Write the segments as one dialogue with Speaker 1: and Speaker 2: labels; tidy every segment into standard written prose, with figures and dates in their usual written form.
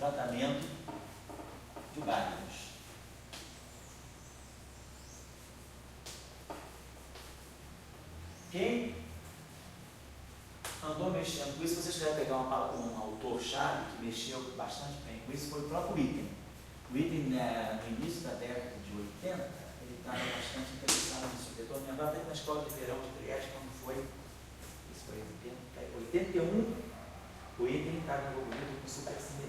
Speaker 1: tratamento de bários. Quem andou mexendo com isso, vocês querem pegar um autor-chave que mexeu bastante bem com isso, foi o próprio Witten. O Witten, no início da década de 80, ele estava bastante interessado nisso. Eu estou me lembrando até na escola de verão de Trieste, quando foi, isso foi em 81, o Witten estava envolvido com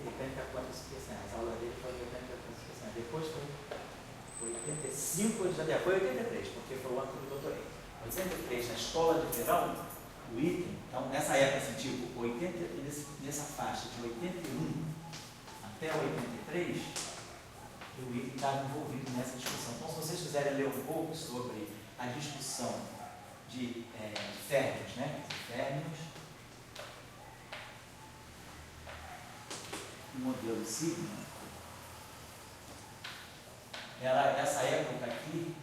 Speaker 1: mecânica quântica supercinética. As aulas dele foram mecânica quântica supercinética. Depois foi 85, foi 83, porque foi o ano que eu doutorei. 83, na escola de verão, o Witten, então nessa época, assim, tipo, nessa faixa de 81 até 83, o Witten estava envolvido nessa discussão. Então, se vocês quiserem ler um pouco sobre a discussão de férmions, né? Férmions, o modelo sigma, essa época aqui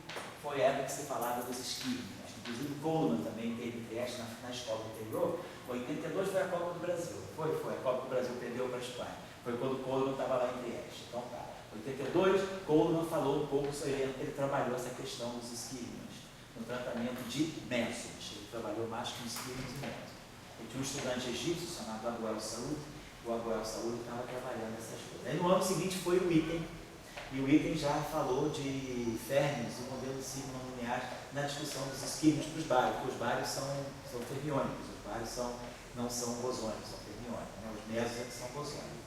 Speaker 1: foi a época que se falava dos esquímios. Inclusive o Coleman também teve Trieste na escola anterior. 82 foi a Copa do Brasil. Foi a Copa do Brasil perdeu para a Espanha. Foi quando o Coleman estava lá em Trieste. Então tá. 82, Coleman falou um pouco sobre ele trabalhou essa questão dos esquímios no tratamento de métodos. Ele trabalhou mais com esquímios e métodos. E tinha um estudante egípcio chamado Abuel Saud. O Abuel Saud estava trabalhando essas coisas. Aí no ano seguinte foi o Witten. E o Witten já falou de férmions e modelo sigma lineares na discussão dos esquímios para os bários, porque os bários são fermiônicos, os bários não são bosônicos, são fermiônicos, né? Os mesos é que são bosônicos.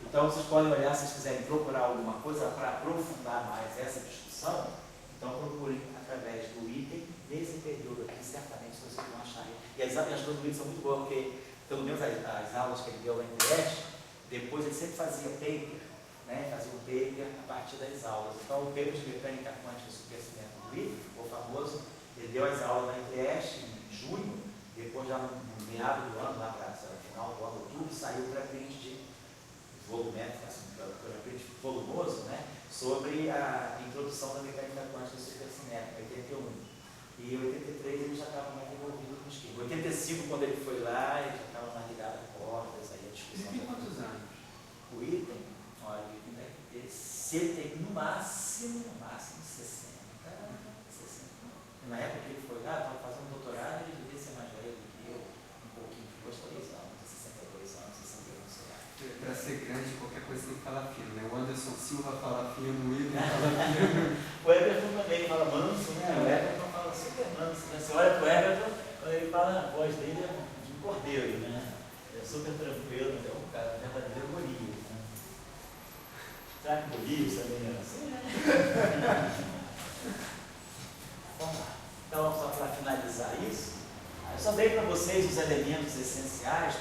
Speaker 1: Então vocês podem olhar, se vocês quiserem procurar alguma coisa para aprofundar mais essa discussão, então procurem através do Witten, nesse período aqui, certamente vocês vão achar. E as coisas do Witten são muito boas, porque pelo menos as aulas que ele deu lá em Trieste, depois ele sempre fazia paper, né, fazia um paper a partir das aulas. Então, o paper de mecânica quântica e supercimento do Witten, o famoso, ele deu as aulas na Trieste em junho, depois já no meado do ano, lá para o final do ano, outubro, saiu para print de volumétrico, assim, para print volumoso, né, sobre a introdução da mecânica quântica e supercimento, em 81. E em 83 ele já estava mais envolvido com os químicos. Em 85, quando ele foi lá, ele já estava mais ligado a cordas, aí a discussão.
Speaker 2: Ele tem quantos anos?
Speaker 1: O Witten, olha, se ele tem no máximo 60. Na época que ele foi lá, estava fazendo doutorado, ele devia ser mais velho do que eu, um pouquinho, 2, 3 anos, 62 anos, 61, sei lá.
Speaker 2: Para ser grande, qualquer coisa tem que falar fino, né? O Anderson Silva fala fino, o Witten fala fino.
Speaker 1: O Everton também fala manso, né? O Everton fala super manso, né? Você olha para o Everton, quando ele fala, a voz dele é de um cordeiro, né? É super tranquilo, é um cara verdadeiro Golias, né? Será que Golias também era assim? Vamos lá. Então, só para finalizar isso, eu só dei para vocês os elementos essenciais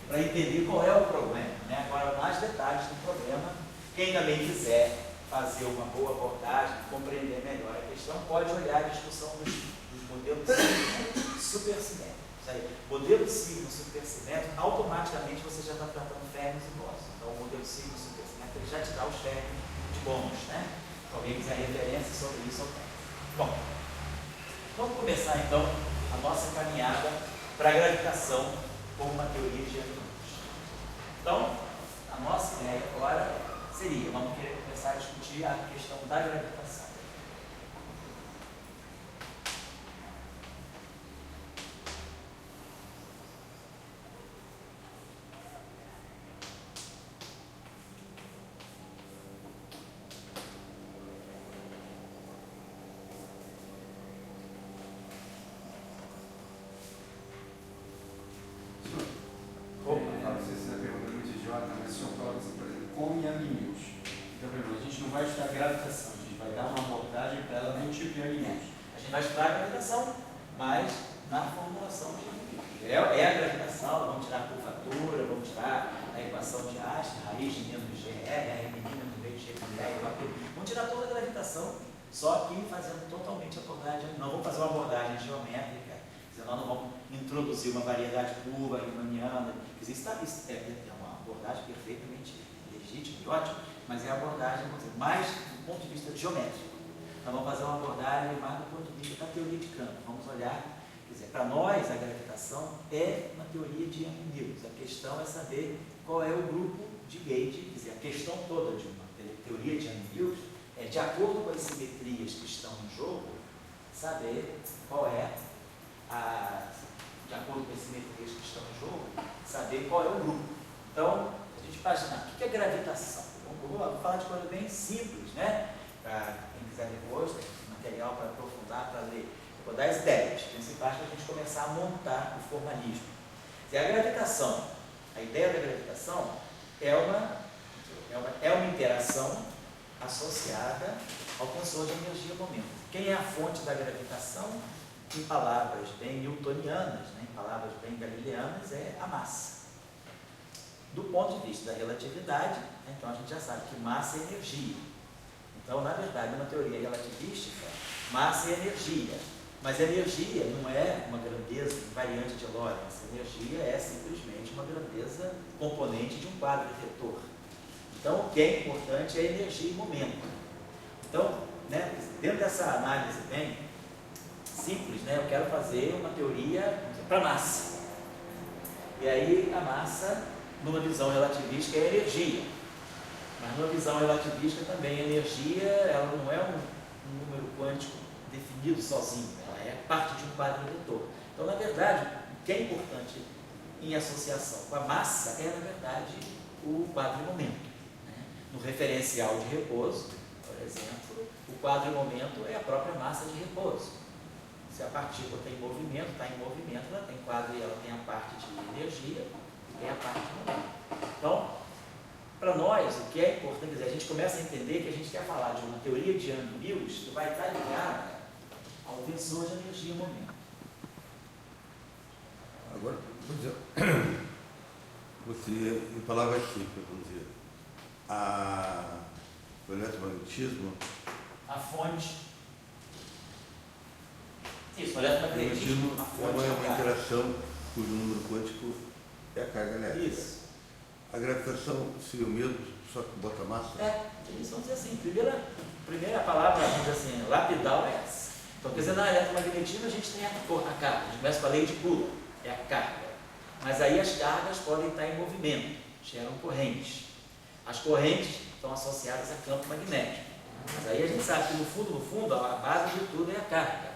Speaker 1: para entender qual é o problema, né? Agora, mais detalhes do problema, quem também quiser fazer uma boa abordagem, compreender melhor a questão, pode olhar a discussão dos modelos supersimétricos. Modelo sigma supersimétrico, automaticamente você já está tratando férmions e bósons. Então, o modelo sigma supersimétrico ele já te dá os férmions de bônus, né? Se alguém quiser referência sobre isso, eu tenho. Bom, vamos começar então a nossa caminhada para a gravitação como uma teoria de ângulos. Então, a nossa ideia agora seria, vamos querer começar a discutir a questão da gravitação. Vai estudar a gravitação, mas na formulação de é a gravitação, vamos tirar a curvatura, vamos tirar a equação de Einstein, raiz de menos GR, R menina no meio de G vamos tirar toda a gravitação, só que fazendo totalmente a abordagem, não vamos fazer uma abordagem geométrica, senão não vamos introduzir uma variedade curva, riemanniana, isso é uma abordagem perfeitamente legítima e ótima, mas é a abordagem, vamos dizer, mais do ponto de vista geométrico. Então, vamos fazer uma abordagem mais do ponto de vista da teoria de campo. Vamos olhar, quer dizer, para nós a gravitação é uma teoria de ângulos. A questão é saber qual é o grupo de Gauge, quer dizer, a questão toda de uma teoria de Young-Mills é, de acordo com as simetrias que estão no jogo, saber qual é de acordo com as simetrias que estão no jogo, saber qual é o grupo. Então, a gente imaginar, o que é gravitação? Vou falar de coisa bem simples, né? Para quem quiser depois, tem material para aprofundar, para ler. Eu vou dar as ideias principais para a gente começar a montar o formalismo. Se a gravitação, a ideia da gravitação é uma interação associada ao tensor de energia-momento. Quem é a fonte da gravitação? Em palavras bem newtonianas, né, em palavras bem galileanas, é a massa. Do ponto de vista da relatividade, né, então a gente já sabe que massa é energia. Então, na verdade, numa teoria relativística, massa é energia. Mas energia não é uma grandeza invariante de Lorentz. Energia é simplesmente uma grandeza componente de um quadro vetor. Então, o que é importante é energia e momento. Então, né, dentro dessa análise bem simples, né, eu quero fazer uma teoria para massa. E aí, a massa, numa visão relativística, é energia. Mas numa visão relativística também, a energia ela não é um número quântico definido sozinho, ela é parte de um quadro vetor. Então, na verdade, o que é importante em associação com a massa é, na verdade, o quadro e momento. Né? No referencial de repouso, por exemplo, o quadro e momento é a própria massa de repouso. Se a partícula tem movimento, está em movimento, ela tem quadro e ela tem a parte de energia e tem a parte de momento. Então, para nós, o que é importante, quer dizer, a gente começa a entender que a gente quer falar de uma teoria de Young-Mills que vai estar ligada ao tensor de energia e momento.
Speaker 3: Agora, você, em palavras simples, vamos dizer, o eletromagnetismo...
Speaker 1: A fonte... Isso, o eletromagnetismo
Speaker 3: a fonte é uma interação cujo número quântico é a carga elétrica.
Speaker 1: Isso.
Speaker 3: A gravitação seria o mesmo, só que bota massa?
Speaker 1: Isso, vamos dizer assim, primeira palavra, vamos dizer assim, lapidal é essa. Então, quer dizer, na eletromagnetismo a gente tem a carga, a gente começa com a lei de Coulomb, é a carga. Mas aí as cargas podem estar em movimento, geram correntes. As correntes estão associadas a campo magnético. Mas aí a gente sabe que no fundo, a base de tudo é a carga.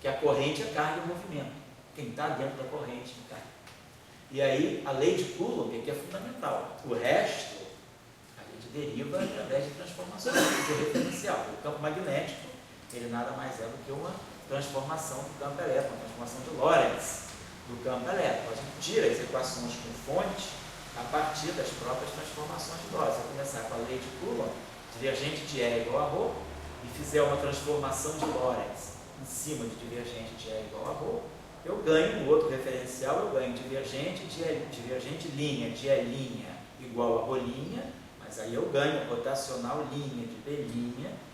Speaker 1: Que a corrente é carga em movimento. Quem está dentro da corrente é carga. E aí, a lei de Coulomb aqui é fundamental. O resto, a gente deriva através de transformações de referencial. O campo magnético, ele nada mais é do que uma transformação do campo elétrico, uma transformação de Lorentz do campo elétrico. A gente tira as equações com fonte a partir das próprias transformações de Lorentz. Se eu começar com a lei de Coulomb, divergente de E igual a ρ, e fizer uma transformação de Lorentz em cima de divergente de E igual a ρ, eu ganho no outro referencial, eu ganho divergente linha de E' igual a ρ', mas aí eu ganho rotacional linha de B'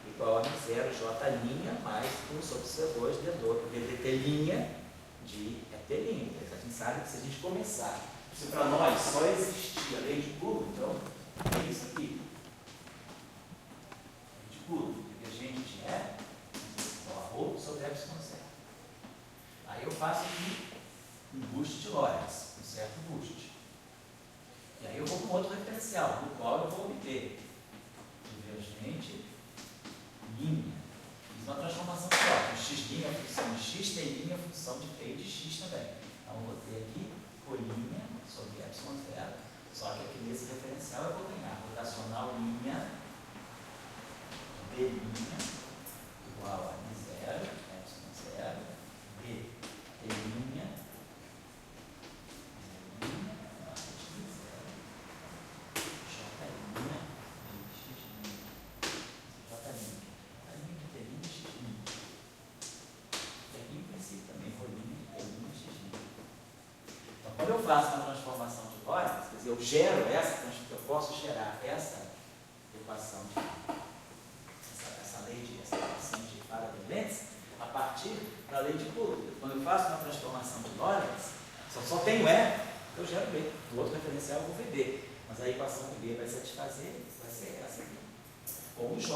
Speaker 1: igual a R0 J' mais 1 sobre C2 DT' de ET'. A gente sabe que se a gente começar, se para nós só existir a lei de Coulomb, então é isso aqui. Lei de Coulomb, divergente de E igual a ρ sobre ε0. Aí eu faço aqui um boost de Lorentz, um certo boost. E aí eu vou com outro referencial, no qual eu vou obter divergente linha. Fiz uma transformação de Lorentz. X' é função de x, T' é função de T e de x também. Então eu vou ter aqui ρ' sobre ε0. Só que aqui nesse referencial eu vou ganhar rotacional linha B' igual a R0, ε0. T' linha, J' de T', X'. E aqui, em princípio, também ρ' de T', X'. Então, quando eu faço uma transformação de Lorentz, quer dizer, eu gero eu posso gerar essa equação essa equação de Faraday-Lentz a partir da lei de Coulomb. Quando eu faço uma transformação de Lorentz, só tenho E, eu gero B. No outro referencial eu vou ver B. Mas a equação que B vai satisfazer vai ser essa aqui. Ou o J,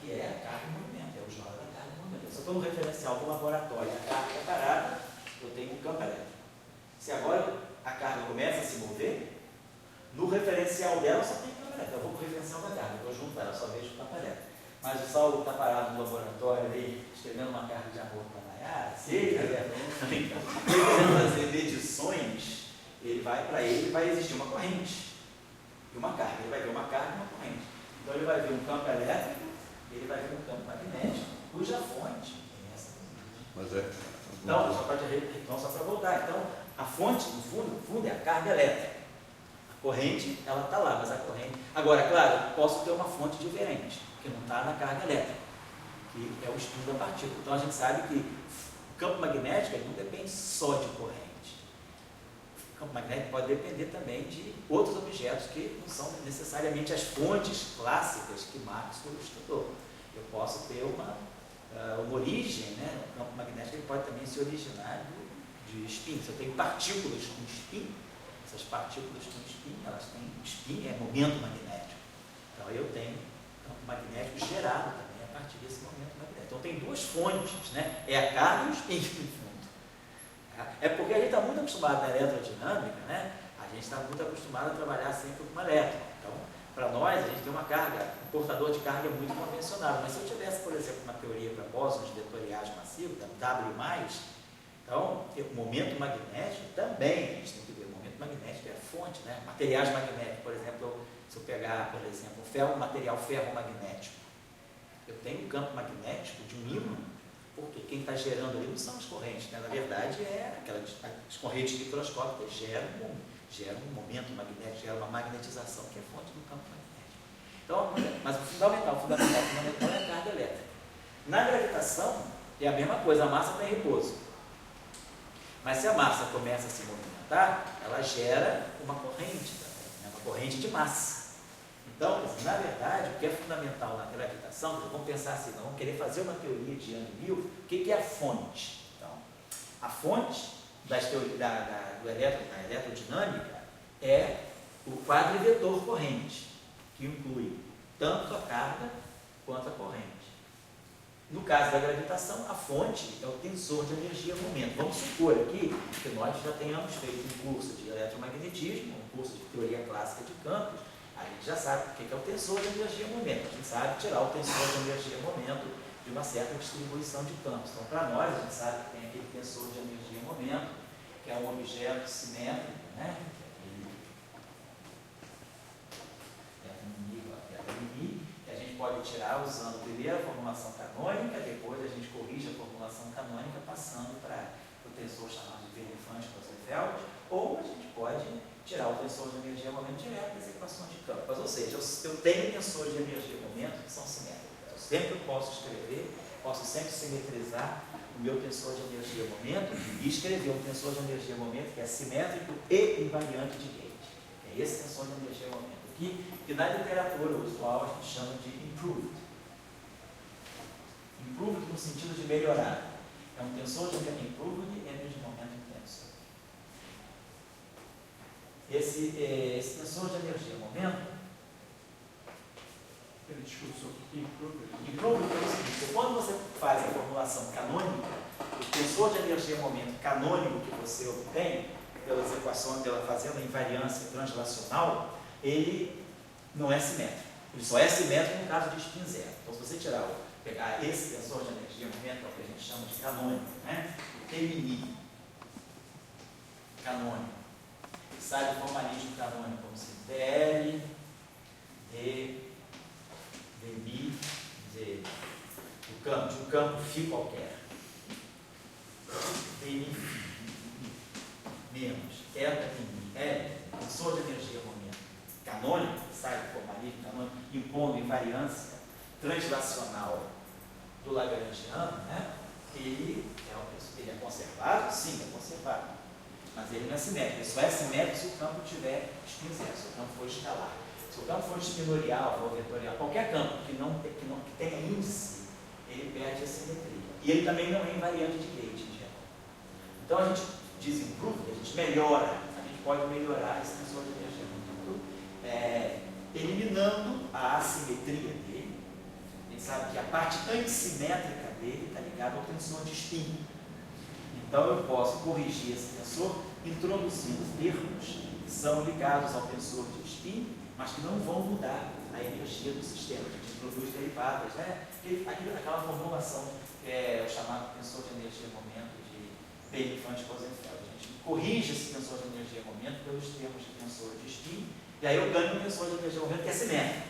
Speaker 1: que é a carga em movimento. É o J da carga em movimento. Se eu estou no referencial do laboratório, a carga é parada, eu tenho um campo elétrico. Se agora a carga começa a se mover, No referencial dela só tem campo elétrico. Eu vou para o referencial da carga, eu junto ela, só vejo o campo elétrico. Mas o Saulo está parado no laboratório ali, escrevendo uma carta de amor para a Nayara, ele querendo fazer medições, para ele vai existir uma corrente e uma carga. Ele vai ver uma carga e uma corrente. Então ele vai ver um campo elétrico, ele vai ver um campo magnético, cuja fonte é essa.
Speaker 3: Mas é.
Speaker 1: Então, só para voltar. Então, a fonte, no fundo, é a carga elétrica. A corrente, ela está lá, mas a corrente... Agora, claro, posso ter uma fonte diferente, que não está na carga elétrica, que é o spin da partícula. Então, a gente sabe que o campo magnético não depende só de corrente. O campo magnético pode depender também de outros objetos que não são necessariamente as fontes clássicas que Maxwell estudou. Eu posso ter uma origem, né? O campo magnético ele pode também se originar de spin. Se eu tenho partículas com spin, essas partículas com spin, elas têm spin, é momento magnético. Então eu tenho campo magnético gerado também a partir desse momento magnético. Então tem duas fontes, né? É a carga e o spin no fundo. É porque a gente está muito acostumado na eletrodinâmica, né? A gente está muito acostumado a trabalhar sempre com elétron. Então, para nós, a gente tem uma carga, um portador de carga muito convencional. Mas se eu tivesse, por exemplo, uma teoria para bósons vetoriais massivos, W+, então, o momento magnético também, a gente tem que ver, o momento magnético é a fonte, né? Materiais magnéticos, por exemplo, se eu pegar, por exemplo, um material ferromagnético, eu tenho um campo magnético de um ímã, porque quem está gerando ali não são as correntes, né? Na verdade, as correntes microscópicas geram um momento magnético, geram uma magnetização, que é a fonte do campo magnético. Então, mas o fundamental é a carga elétrica. Na gravitação, é a mesma coisa, a massa está em repouso. Mas se a massa começa a se movimentar, ela gera uma corrente também, né? Uma corrente de massa. Então, na verdade, o que é fundamental na gravitação, vamos pensar assim, vamos querer fazer uma teoria de Young e Mills, o que é a fonte? Então, a fonte das teorias, da eletrodinâmica é o quadrivetor corrente, que inclui tanto a carga quanto a corrente. No caso da gravitação, a fonte é o tensor de energia-momento. Vamos supor aqui que nós já tenhamos feito um curso de eletromagnetismo, um curso de teoria clássica de campos. A gente já sabe o que é o tensor de energia-momento. A gente sabe tirar o tensor de energia-momento de uma certa distribuição de campos. Então, para nós, a gente sabe que tem aquele tensor de energia-momento, que é um objeto simétrico, né? Que a gente pode tirar usando primeiro a formulação canônica, depois a gente corrige a formulação canônica passando para o tensor chamado de Bernstein-Rosenfeld, ou a gente pode tirar o tensor de energia-momento direto das equações de campos. Ou seja, eu tenho tensores de energia-momento que são simétricos. Eu sempre posso escrever, posso sempre simetrizar o meu tensor de energia-momento e escrever um tensor de energia-momento que é simétrico e invariante de Gauge. É esse tensor de energia-momento aqui, que na literatura usual a gente chama de improved. Improved no sentido de melhorar. É um tensor de improved energy-momento tensor. Esse tensor de energia-momento, improved é o seguinte: quando você faz a formulação canônica, o tensor de energia-momento canônico que você obtém pelas equações, pela fazendo a invariância translacional, ele não é simétrico. Ele só é simétrico no caso de spin zero. Então, se você pegar esse tensor de energia-momento, é o que a gente chama de canônico, né? O TMI canônico. Sai do formalismo canônico como se DL, D, dB, de um campo φ qualquer. dB menos eta em L, tensor de energia-momento canônico, sai do formalismo canônico, impondo invariância translacional do Lagrangiano, né? Ele é conservado? Sim, é conservado. Mas ele não é simétrico. Ele só é simétrico se o campo tiver spin zero, se o campo for escalar. Se o campo for espinorial ou vetorial, qualquer campo que tenha índice, ele perde a simetria. E ele também não é invariante de Gauge em geral. Então a gente desimprove, a gente melhora, a gente pode melhorar esse tensor de energia-momento, eliminando a assimetria dele. A gente sabe que a parte antissimétrica dele está ligada ao tensor de spin. Então eu posso corrigir esse tensor introduzindo termos que são ligados ao tensor de spin, mas que não vão mudar a energia do sistema. A gente produz derivadas, né? Aquela formulação que é o chamado tensor de energia-momento de Pelifant-Rosenfeld. A gente corrige esse tensor de energia-momento pelos termos de tensor de spin, e aí eu ganho um tensor de energia-momento que é simétrico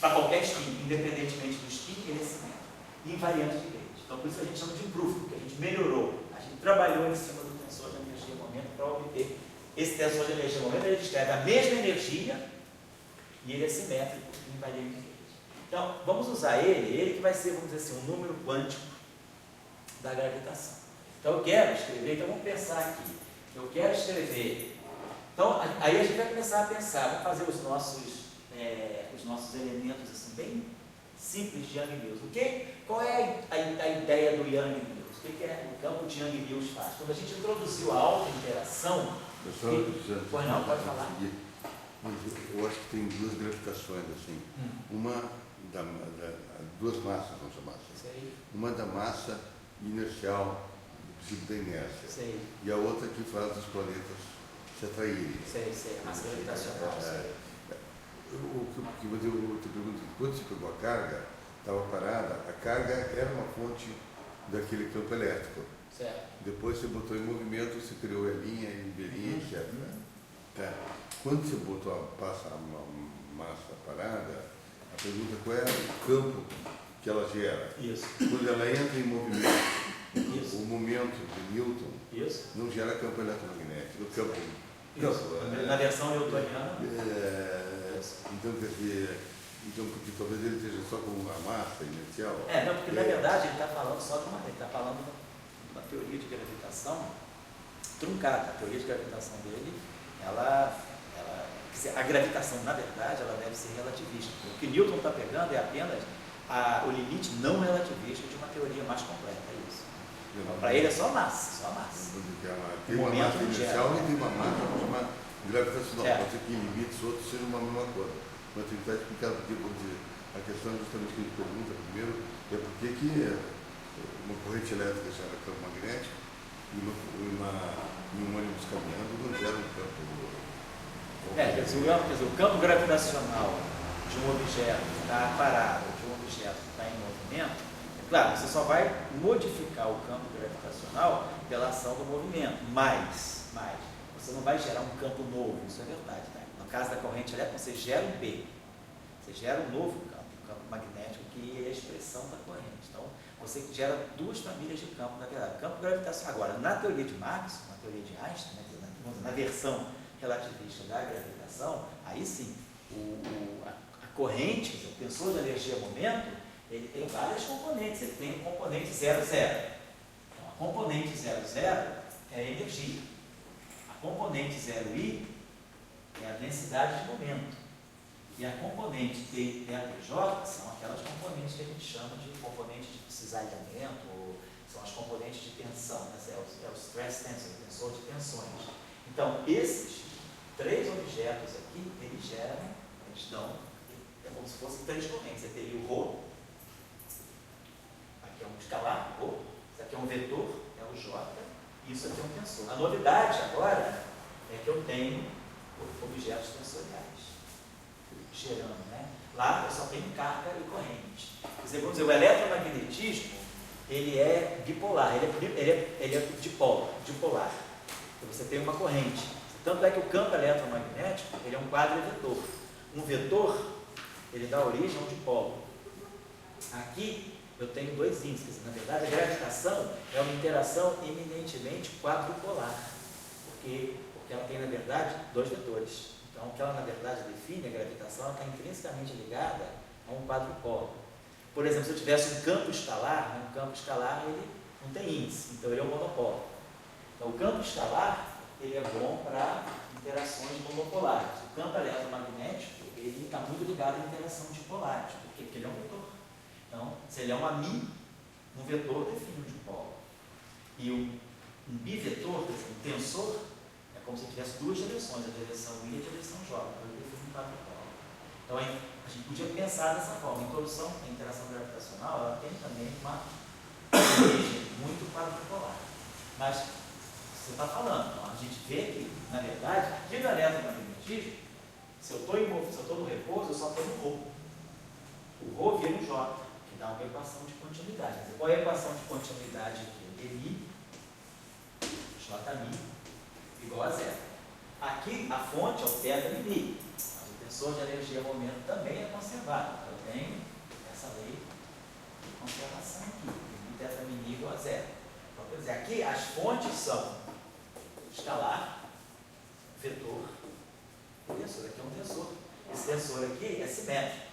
Speaker 1: para qualquer spin, independentemente do spin, ele é simétrico, invariante de Gauge. Então, por isso que a gente chama de improvement, porque a gente melhorou, a gente trabalhou em cima do tensor de energia-momento para obter esse tensor de energia-momento. Ele descreve a mesma energia e ele é simétrico e invariante de Gauge. Então, vamos usar ele que vai ser, vamos dizer assim, um número quântico da gravitação. Então, eu quero escrever, então vamos pensar aqui, eu quero escrever, então, aí a gente vai começar a pensar, vamos fazer os nossos elementos assim, bem simples de Young-Mills. Qual é a ideia do Young-Mills? O que o campo de Young-Mills faz? Quando a gente introduziu a auto-interação... Pois não, pode falar.
Speaker 3: Eu acho que tem duas gravitações, assim. Duas massas, vamos chamar assim.
Speaker 1: Sei.
Speaker 3: Uma da massa inercial, do princípio da inércia.
Speaker 1: Sei.
Speaker 3: E a outra que faz os planetas se atraírem.
Speaker 1: Sei, a massa gravitacional.
Speaker 3: O que eu te pergunto, quando você pegou a carga, estava parada, a carga era uma fonte daquele campo elétrico.
Speaker 1: Certo.
Speaker 3: Depois você botou em movimento, você criou Elinha, Belinha, etc. Tá. Quando você passa uma massa parada, a pergunta é qual é o campo que ela gera.
Speaker 1: Isso.
Speaker 3: Quando ela entra em movimento,
Speaker 1: Isso.
Speaker 3: o momento de Newton
Speaker 1: Isso.
Speaker 3: não gera campo eletromagnético.
Speaker 1: Na versão newtoniana.
Speaker 3: Então, quer dizer, porque talvez ele esteja só com a massa inercial.
Speaker 1: Não, porque na verdade ele está falando só de ele está falando de uma teoria de gravitação truncada. A teoria de gravitação dele, a gravitação, na verdade, ela deve ser relativista. O que Newton está pegando é apenas o limite não relativista de uma teoria mais completa, é isso. Então, para ele é só massa,
Speaker 3: Tem uma massa inercial e tem uma massa, vamos chamar gravitacional.
Speaker 1: É.
Speaker 3: Pode ser que em limites outros sejam uma mesma coisa. Mas tem que estar explicado porque, vamos dizer, a questão é justamente que a gente pergunta primeiro é por que uma corrente elétrica gera campo magnético e um ônibus caminhando não gera um campo.
Speaker 1: Quer dizer, o campo gravitacional de um objeto que está parado, de um objeto que está em movimento, claro, você só vai modificar o campo gravitacional pela ação do movimento, mas você não vai gerar um campo novo, isso é verdade, né? No caso da corrente elétrica, você gera um B, você gera um novo campo, um campo magnético, que é a expressão da corrente. Então, você gera duas famílias de campo, na verdade. Campo gravitacional. Agora, na teoria de Maxwell, na teoria de Einstein, na versão relativista da gravitação, aí sim, a corrente, o tensor de energia-momento, ele tem várias componentes. Ele tem a componente 00. Então, a componente 00 é a energia. A componente 0i é a densidade de momento. E a componente T, delta e J são aquelas componentes que a gente chama de componentes de cisalhamento, ou são as componentes de tensão, né? É o stress tensor, o tensor de tensões. Então, esses três objetos aqui, eles dão, é como se fossem três correntes. Você teria o ρ, aqui é um escalar, ρ, isso aqui é um vetor, é o J, e isso aqui é um tensor. A novidade agora é que eu tenho objetos tensoriais gerando, né? Lá eu só tenho carga e corrente. Quer dizer, vamos dizer, o eletromagnetismo, ele é bipolar, ele é dipolar. Então, você tem uma corrente. Tanto é que o campo eletromagnético, ele é um quadrivetor. Um vetor, ele dá origem a um dipolo. Aqui, eu tenho dois índices. Na verdade, a gravitação é uma interação eminentemente quadrupolar, porque ela tem, na verdade, dois vetores. Então, o que ela, na verdade, define, a gravitação, ela está intrinsecamente ligada a um quadrupolo. Por exemplo, se eu tivesse um campo escalar, ele não tem índice, então ele é um monopolo. Então, o campo escalar, ele é bom para interações monopolares. O campo eletromagnético, ele está muito ligado à interação dipolares, porque ele é um vetor. Então, se ele é uma μ, um vetor define um dipolo. E um bivetor, quer dizer, um tensor, é como se tivesse duas direções, a direção I e a direção J. Então, ele define um quadrupolo. Então, a gente podia pensar dessa forma. A introdução da interação gravitacional, ela tem também uma origem muito quadrupolar. Mas, você está falando. Então, a gente vê que, na verdade, aqui no eletromagnetismo, se eu estou no repouso, eu só estou no Rho. O Rho vira um J, que dá uma equação de continuidade. Qual é a equação de continuidade aqui? DI, JμI, igual a zero. Aqui, a fonte é o θμi. Mas o tensor de energia-momento também é conservado. Então, eu tenho essa lei de conservação aqui. θμi igual a zero. Então, quer dizer, aqui as fontes são escalar, vetor e tensor. Aqui é um tensor. Esse tensor aqui é simétrico.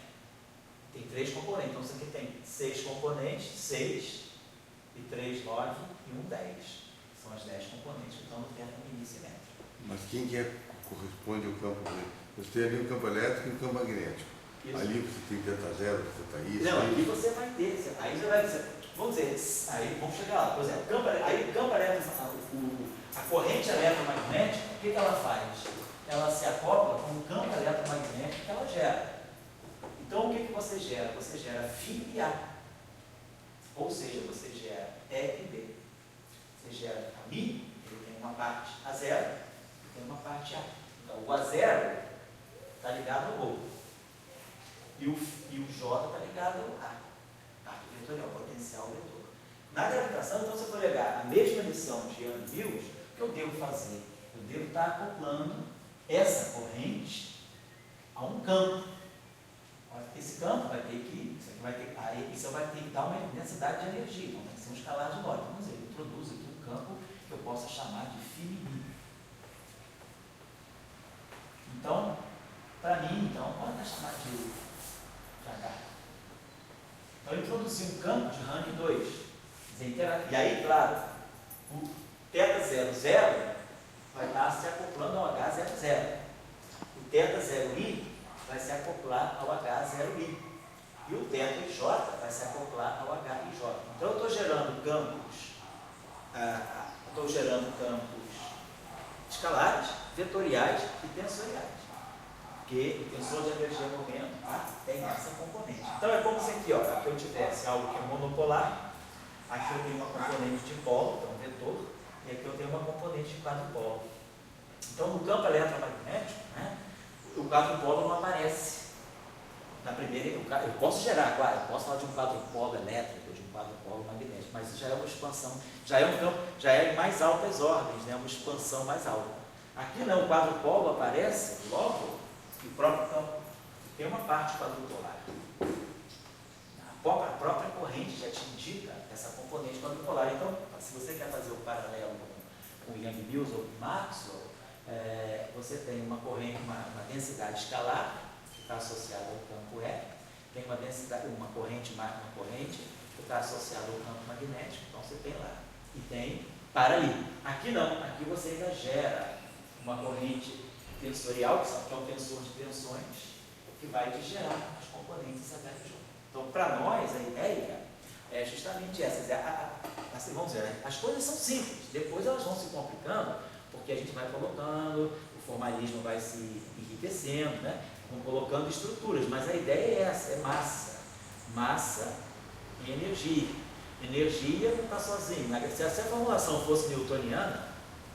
Speaker 1: Tem 3 componentes. Então, isso aqui tem 6 componentes, 6 e 3, 9 e 1, 10. São as 10 componentes que estão no θμi simétrico.
Speaker 3: Mas quem que corresponde ao campo dele? Você tem ali um campo elétrico e um campo magnético.
Speaker 1: Isso.
Speaker 3: Ali você tem θ0, θi.
Speaker 1: Não, aqui você vai ter. Aí você vai dizer, vamos dizer, aí vamos chegar lá. Por exemplo, o campo elétrico, a corrente eletromagnética, o que ela faz? Ela se acopla com o campo eletromagnético que ela gera. Então, o que você gera? Você gera φ e A. Ou seja, você gera E e B. Você gera a Mi, ele tem uma parte A zero, e tem uma parte A. Então, o A zero está ligado ao Rho. E o J está ligado ao A. Parte vetorial, potencial vetor. Na gravitação, então, se eu for pegar a mesma lição de Young Mills, o que eu devo fazer? Eu devo estar acoplando essa corrente a um campo. Esse campo vai ter que, isso vai ter que dar uma densidade de energia, então tem que ser um escalar de Lorentz. Vamos dizer, eu introduzo aqui um campo que eu possa chamar de φ. Então, para mim, pode chamar de H. Então, eu introduzi um campo de rank 2. E aí, claro, o θ00 vai estar se acoplando ao H00. O θ0i vai se acoplar ao H0i. E o θj vai se acoplar ao HIJ. Então, eu estou gerando campos, escalares, vetoriais e tensoriais. Porque o tensor de energia-momento tem essa componente. Então, é como se aqui, aqui eu tivesse algo que é monopolar, aqui eu tenho uma componente de polo, que é um vetor, e aqui eu tenho uma componente de quadrupolo. Então, no campo eletromagnético, o quadrupolo não aparece. Na primeira, eu posso gerar, claro, eu posso falar de um quadrupolo elétrico, de um quadrupolo magnético, mas isso já é uma expansão, já é um campo, já é mais altas ordens, uma expansão mais alta. Aqui não, o quadrupolo aparece logo no próprio campo. Tem uma parte quadrupolar. A própria corrente já te indica essa componente quadrupolar. Então, se você quer fazer o paralelo com o Young Mills ou com Maxwell, você tem uma corrente, uma densidade escalar, que está associada ao campo E, tem uma densidade, uma corrente que está associada ao campo magnético, então você tem lá. E tem para ali. Aqui não, aqui você ainda gera uma corrente tensorial, que é um tensor de tensões, que vai te gerar as componentes HJ. Então, para nós, a ideia é justamente essa. Vamos dizer, as coisas são simples, depois elas vão se complicando, porque a gente vai colocando, o formalismo vai se enriquecendo, vão colocando estruturas, mas a ideia é essa, é massa e energia. Energia não está sozinha. Se a formulação fosse newtoniana,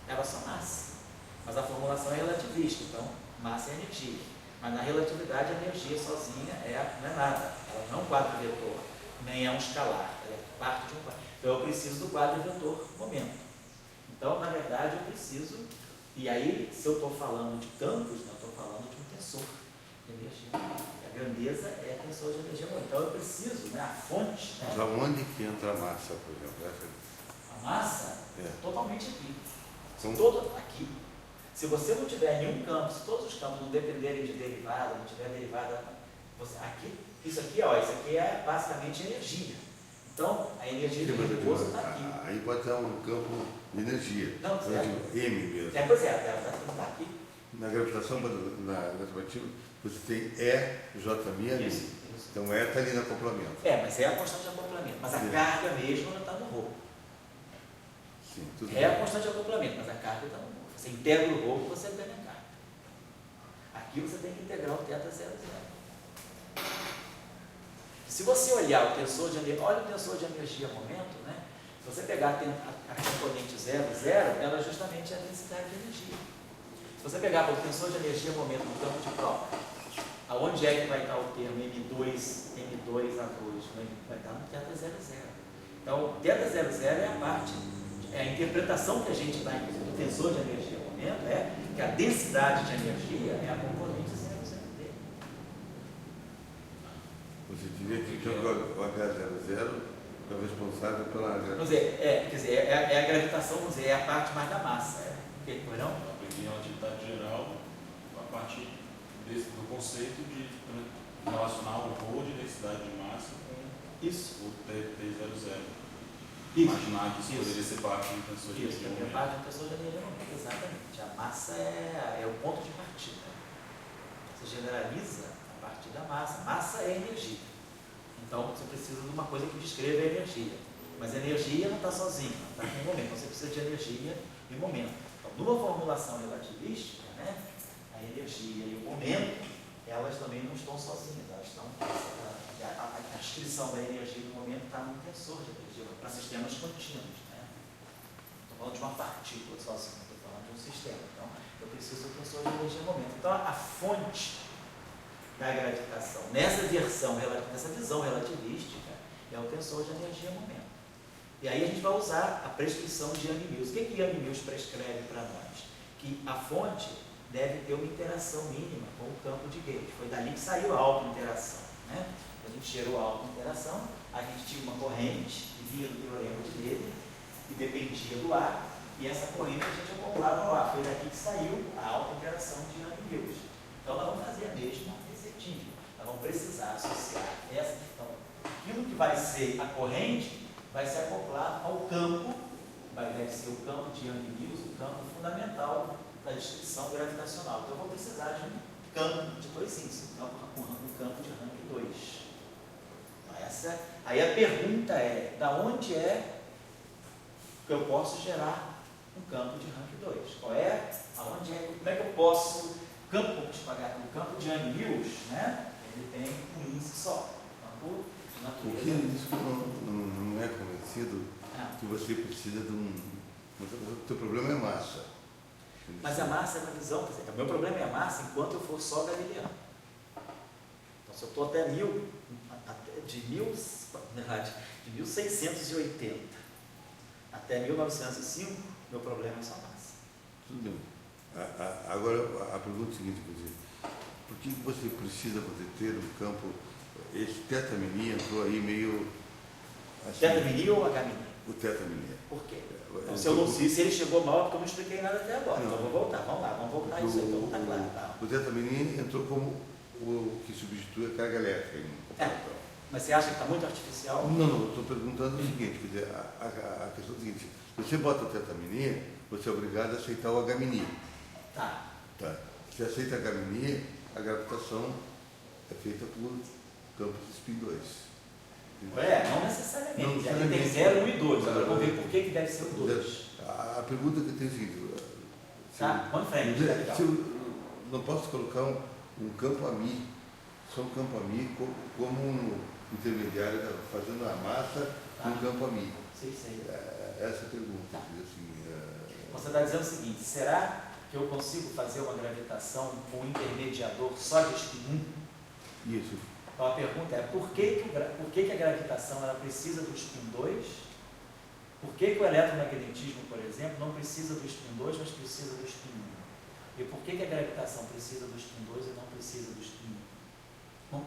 Speaker 1: era só massa. Mas a formulação é relativista, então massa é energia. Mas na relatividade a energia sozinha não é nada. Ela não é um quadro vetor, nem é um escalar. Ela é parte de um quadro. Então eu preciso do quadro vetor momento. Então, na verdade, eu preciso. E aí, se eu estou falando de campos, eu estou falando de um tensor de energia. A grandeza é tensor de energia. Então eu preciso, a fonte.
Speaker 3: Mas aonde que entra a massa, por exemplo?
Speaker 1: A massa totalmente aqui.
Speaker 3: Então,
Speaker 1: todo aqui. Se você não tiver nenhum campo, se todos os campos não dependerem de derivada, não tiver derivada, isso aqui é basicamente energia. Então, a energia de repouso está aqui.
Speaker 3: Aí pode ter um campo de energia.
Speaker 1: Não,
Speaker 3: M mesmo.
Speaker 1: Pois ela está aqui.
Speaker 3: Na gravitação, na gravitiva, você tem E, J minha.
Speaker 1: Isso.
Speaker 3: Então E está ali no acoplamento.
Speaker 1: Mas é a constante de acoplamento. Mas a carga mesmo não está no Rho.
Speaker 3: Sim, tudo
Speaker 1: bem. A constante de acoplamento, mas a carga está no Rho. Você integra o Rho e você ganha a carga. Aqui você tem que integrar o θ00. Se você olhar o tensor de energia, olha o tensor de energia momento, Se você pegar a componente 0, 0, ela justamente é a densidade de energia. Se você pegar o tensor de energia momento no campo de prova, aonde é que vai estar o termo M2A2? Vai estar no θ00. Então, o θ00 é a parte, é a interpretação que a gente dá do tensor de energia momento, é que a densidade de energia é a componente 00 dele.
Speaker 3: Você diria que o H00 é o responsável pela...
Speaker 1: Vamos dizer, é a gravitação, vamos dizer, é a parte mais da massa. Não?
Speaker 4: Em relatividade geral, a partir do conceito de relacionar o rho de densidade de massa com
Speaker 1: Isso.
Speaker 4: o T00.
Speaker 1: Isso.
Speaker 4: Imaginar que isso poderia ser parte do tensor de
Speaker 1: Isso,
Speaker 4: energia.
Speaker 1: é parte do tensor de energia momento, exatamente. A massa é o ponto de partida. Você generaliza a partir da massa. Massa é energia. Então, você precisa de uma coisa que descreva a energia. Mas a energia não está sozinha, não está com momento. Então, você precisa de energia e momento. Então, numa formulação relativística, né, a energia e o momento, elas também não estão sozinhas. Elas estão, a descrição da energia e do momento está no tensor de energia, para sistemas contínuos. Né? Estou falando de uma partícula sozinha, estou falando de um sistema. Então, eu preciso do tensor de energia e momento. Então, a fonte da gravitação, nessa visão relativística, é o tensor de energia e momento. E aí a gente vai usar a prescrição de Young-Mills. O que Young-Mills prescreve para nós? Que a fonte deve ter uma interação mínima com o campo de gauge. Foi dali que saiu a auto-interação. Né? A gente gerou a auto-interação, a gente tinha uma corrente que vinha do teorema de Leibniz e dependia do ar, e essa corrente a gente acoplava ao ar. Foi daqui que saiu a auto-interação de Young-Mills. Então nós vamos fazer a mesma recetinha. Nós vamos precisar associar essa. Então, aquilo que vai ser a corrente vai se acoplar ao campo, deve ser o campo de Young-Mills, o campo fundamental da descrição gravitacional. Então eu vou precisar de um campo de dois índices, um campo de rank 2. Então, aí a pergunta é, da onde é que eu posso gerar um campo de rank 2? Como é que eu posso, o campo de Young-Mills, né, ele tem um índice só, campo de natureza.
Speaker 3: O que ele diz que não é convencido que você precisa de um... O teu problema é massa.
Speaker 1: Mas a massa é uma visão, quer dizer, o meu problema é a massa enquanto eu for só galileano. Então, se eu estou até de 1680 até 1905, meu problema é só massa.
Speaker 3: Tudo bem. Agora, a pergunta é a seguinte, quer dizer, por que você precisa ter um campo... Esse θ-mini entrou aí meio... Assim,
Speaker 1: θ-mini ou H-mini?
Speaker 3: O θ-mini.
Speaker 1: Por quê? Então, se ele chegou mal, porque eu não expliquei nada até agora. Então, vou voltar, vamos voltar isso aí, então não está claro. Tá?
Speaker 3: O θ-mini entrou como o que substitui a carga elétrica.
Speaker 1: Mas você acha que está muito artificial?
Speaker 3: Não, estou perguntando o seguinte, quer dizer, a questão é a seguinte, se você bota o θ-mini, você é obrigado a aceitar o H-mini.
Speaker 1: Tá.
Speaker 3: Se aceita H-mini, a gravitação é feita por campos de spin 2.
Speaker 1: Não necessariamente. Ele tem 0, 1 e 2. Agora vamos ver por que deve ser o 2.
Speaker 3: A pergunta que eu tenho é a seguinte.
Speaker 1: Vamos em frente.
Speaker 3: Se eu não posso colocar um campo a mim, só um campo a mim, como um intermediário fazendo a massa com um campo a mim.
Speaker 1: Sei.
Speaker 3: Essa é a pergunta. Assim,
Speaker 1: Você está dizendo o seguinte, será que eu consigo fazer uma gravitação com um intermediador só de spin 1?
Speaker 3: Isso.
Speaker 1: Então a pergunta é, por que a gravitação ela precisa do spin 2? Por que o eletromagnetismo, por exemplo, não precisa do spin 2, mas precisa do spin 1? E por que a gravitação precisa do spin 2 e não precisa do spin 1?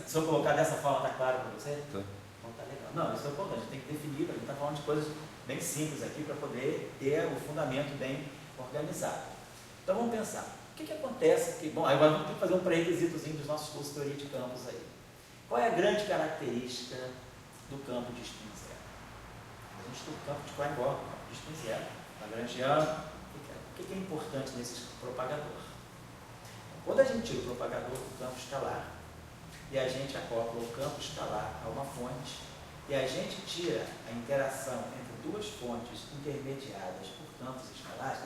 Speaker 1: Se eu colocar dessa forma, está claro para você?
Speaker 3: Tá.
Speaker 1: Então tá legal. Não, isso é importante, a gente tem que definir, a gente está falando de coisas bem simples aqui para poder ter o fundamento bem organizado. Então vamos pensar, o que acontece aqui? Bom, agora vamos ter que fazer um pré-requisitozinho dos nossos cursos de teoria de campos aí. Qual é a grande característica do campo de spin zero? A gente tem o campo de Klein-Born, o campo de spin zero, Lagrangiano. O que é importante nesse propagador? Quando a gente tira o propagador do campo escalar e a gente acopla o campo escalar a uma fonte e a gente tira a interação entre duas fontes intermediadas por campos escalares,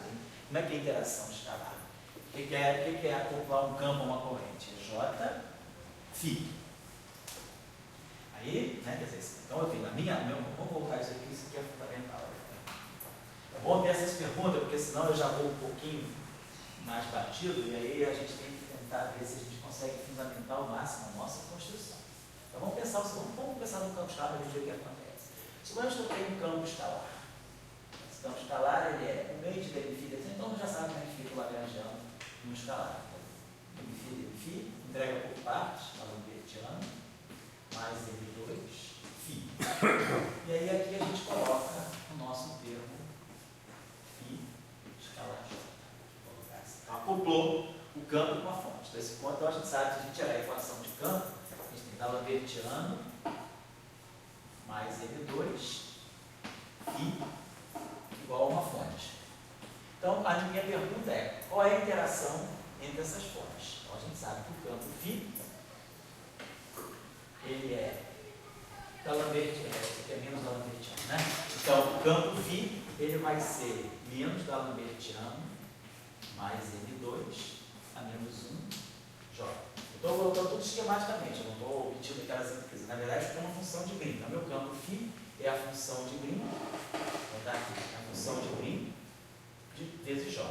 Speaker 1: como é que é a interação escalar? O que é acoplar um campo a uma corrente? J φ. Aí né? Quer dizer, então, enfim, vamos voltar isso aqui é fundamental. É bom ter essas perguntas, porque senão eu já vou um pouquinho mais batido, e aí a gente tem que tentar ver se a gente consegue fundamentar ao máximo a nossa construção. Então vamos pensar no campo escalar para ver o que acontece. Suponhamos que eu tenho um campo escalar. Esse campo escalar ele é o meio de delifida, então já sabe como é que fica o lagrangiano no escalar. Delifida, entrega por partes, lagrangiano, mais M2, φ. E aí aqui a gente coloca o nosso termo φ escalar J. Então acoplou o campo com a fonte. Então esse ponto a gente sabe que se a gente tirar a equação de campo, a gente tem lagrangiano mais M2 φ igual a uma fonte. Então a minha pergunta é, qual é a interação entre essas fontes? Então a gente sabe que o campo φ ele é é menos d'Alembertiano, né? Então, o campo φ ele vai ser menos d'Alembertiano mais M2 a menos 1 J. Estou colocando tudo esquematicamente, eu não estou repetindo aquelas empresas. Na verdade, é uma função de Green. Então, meu campo φ é a função de Green, vou dar aqui, a função de Green vezes J.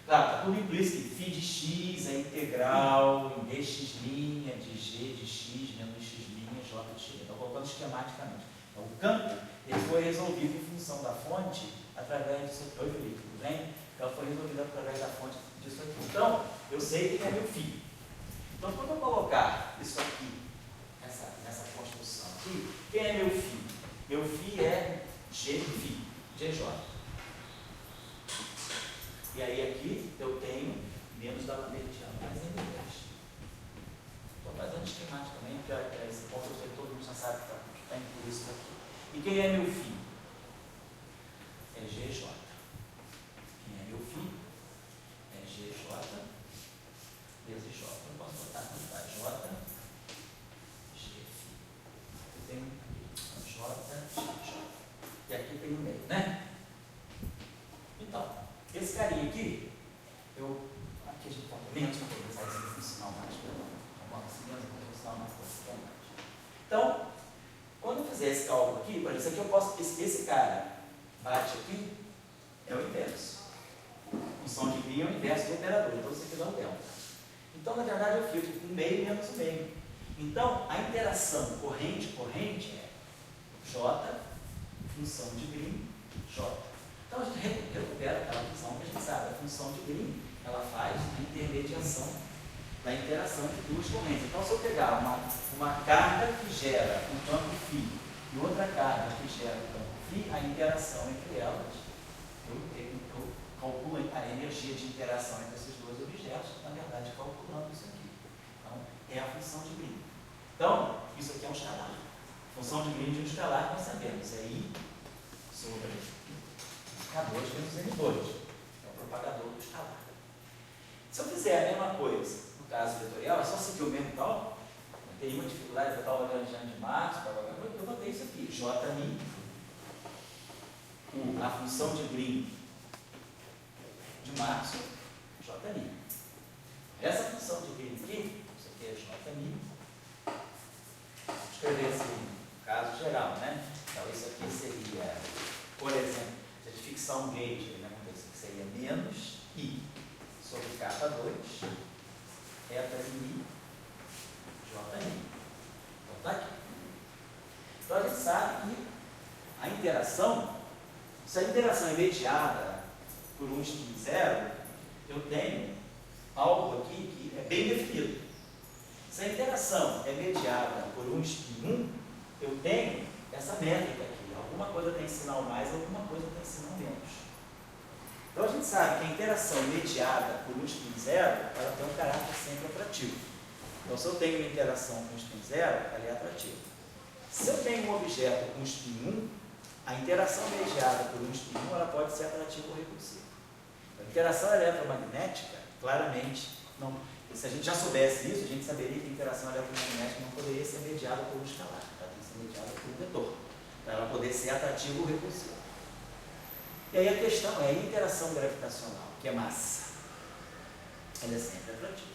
Speaker 1: Claro, está tudo implícito que φ de x é integral em dx' de g de x menos x', J de x. Estou colocando esquematicamente. Então, o campo ele foi resolvido em função da fonte através disso aqui. Oi, Felipe, tudo bem? Então, foi resolvido através da fonte disso aqui. Então, eu sei que é meu φ. Então, quando eu colocar isso aqui, nessa construção aqui, quem é meu φ? Meu φ é g φ, GJ. E aí aqui eu tenho menos d'Alembertiano mais M2. Estou fazendo esquemático também, porque esse ponto eu sei que todo mundo já sabe que está incluído isso aqui. E quem é meu φ? É GJ. Quem é meu φ? É GJ vezes J. Eu posso botar aqui, tá? J, G, φ. Eu tenho aqui, J, J. E aqui tem o meio, né? Então, esse carinha aqui, aqui a gente está menos para poder sair sem funcional mais. Então, quando eu fizer esse cálculo aqui, por exemplo, aqui eu posso, esse cara bate aqui, é o inverso. Função de π é o inverso do operador, então isso aqui dá um delta. Então, na verdade, eu fico com meio menos o meio. Então, a interação corrente é J, função de Green, J. Então, a gente recupera aquela função que a gente sabe, a função de Green, ela faz a intermediação da interação entre duas correntes. Então, se eu pegar uma carga que gera um campo φ e outra carga que gera um campo φ, a interação entre elas, eu calculo a energia de interação entre esses dois objetos, na verdade, calculando isso aqui. Então, é a função de Green. Então, isso aqui é um escalar. Função de Green de um escalar, nós sabemos, é I sobre K2 menos M2, é o propagador do escalar. Se eu fizer a mesma coisa no caso vetorial, é só seguir o mesmo cálculo, não tem nenhuma dificuldade de botar o Lagrangiano de Marx, eu botei isso aqui, J' a função de Green de Marx, J'. Essa função de Green aqui, isso aqui é J', vou escrever assim, no caso geral, né? Então isso aqui seria, por exemplo, se a gente fixar um gauge, né? Isso aqui seria menos I sobre K2, reta em I, J'. Então está aqui. Então a gente sabe que a interação, se a interação é mediada por um spin zero, eu tenho algo aqui que é bem definido. Se a interação é mediada por um spin 1, eu tenho essa métrica aqui. Alguma coisa tem sinal mais, alguma coisa tem sinal menos. Então a gente sabe que a interação mediada por um spin zero, ela tem um caráter sempre atrativo. Então se eu tenho uma interação com um spin zero, ela é atrativa. Se eu tenho um objeto com um spin 1, a interação mediada por um spin 1, ela pode ser atrativa ou repulsiva. A interação eletromagnética, claramente, não. Se a gente já soubesse isso, a gente saberia que a interação eletromagnética não poderia ser mediada por um escalar, ela tem que ser mediada por um vetor, para ela poder ser atrativa ou repulsiva. E aí a questão é a interação gravitacional, que é massa. Ela é sempre atrativa.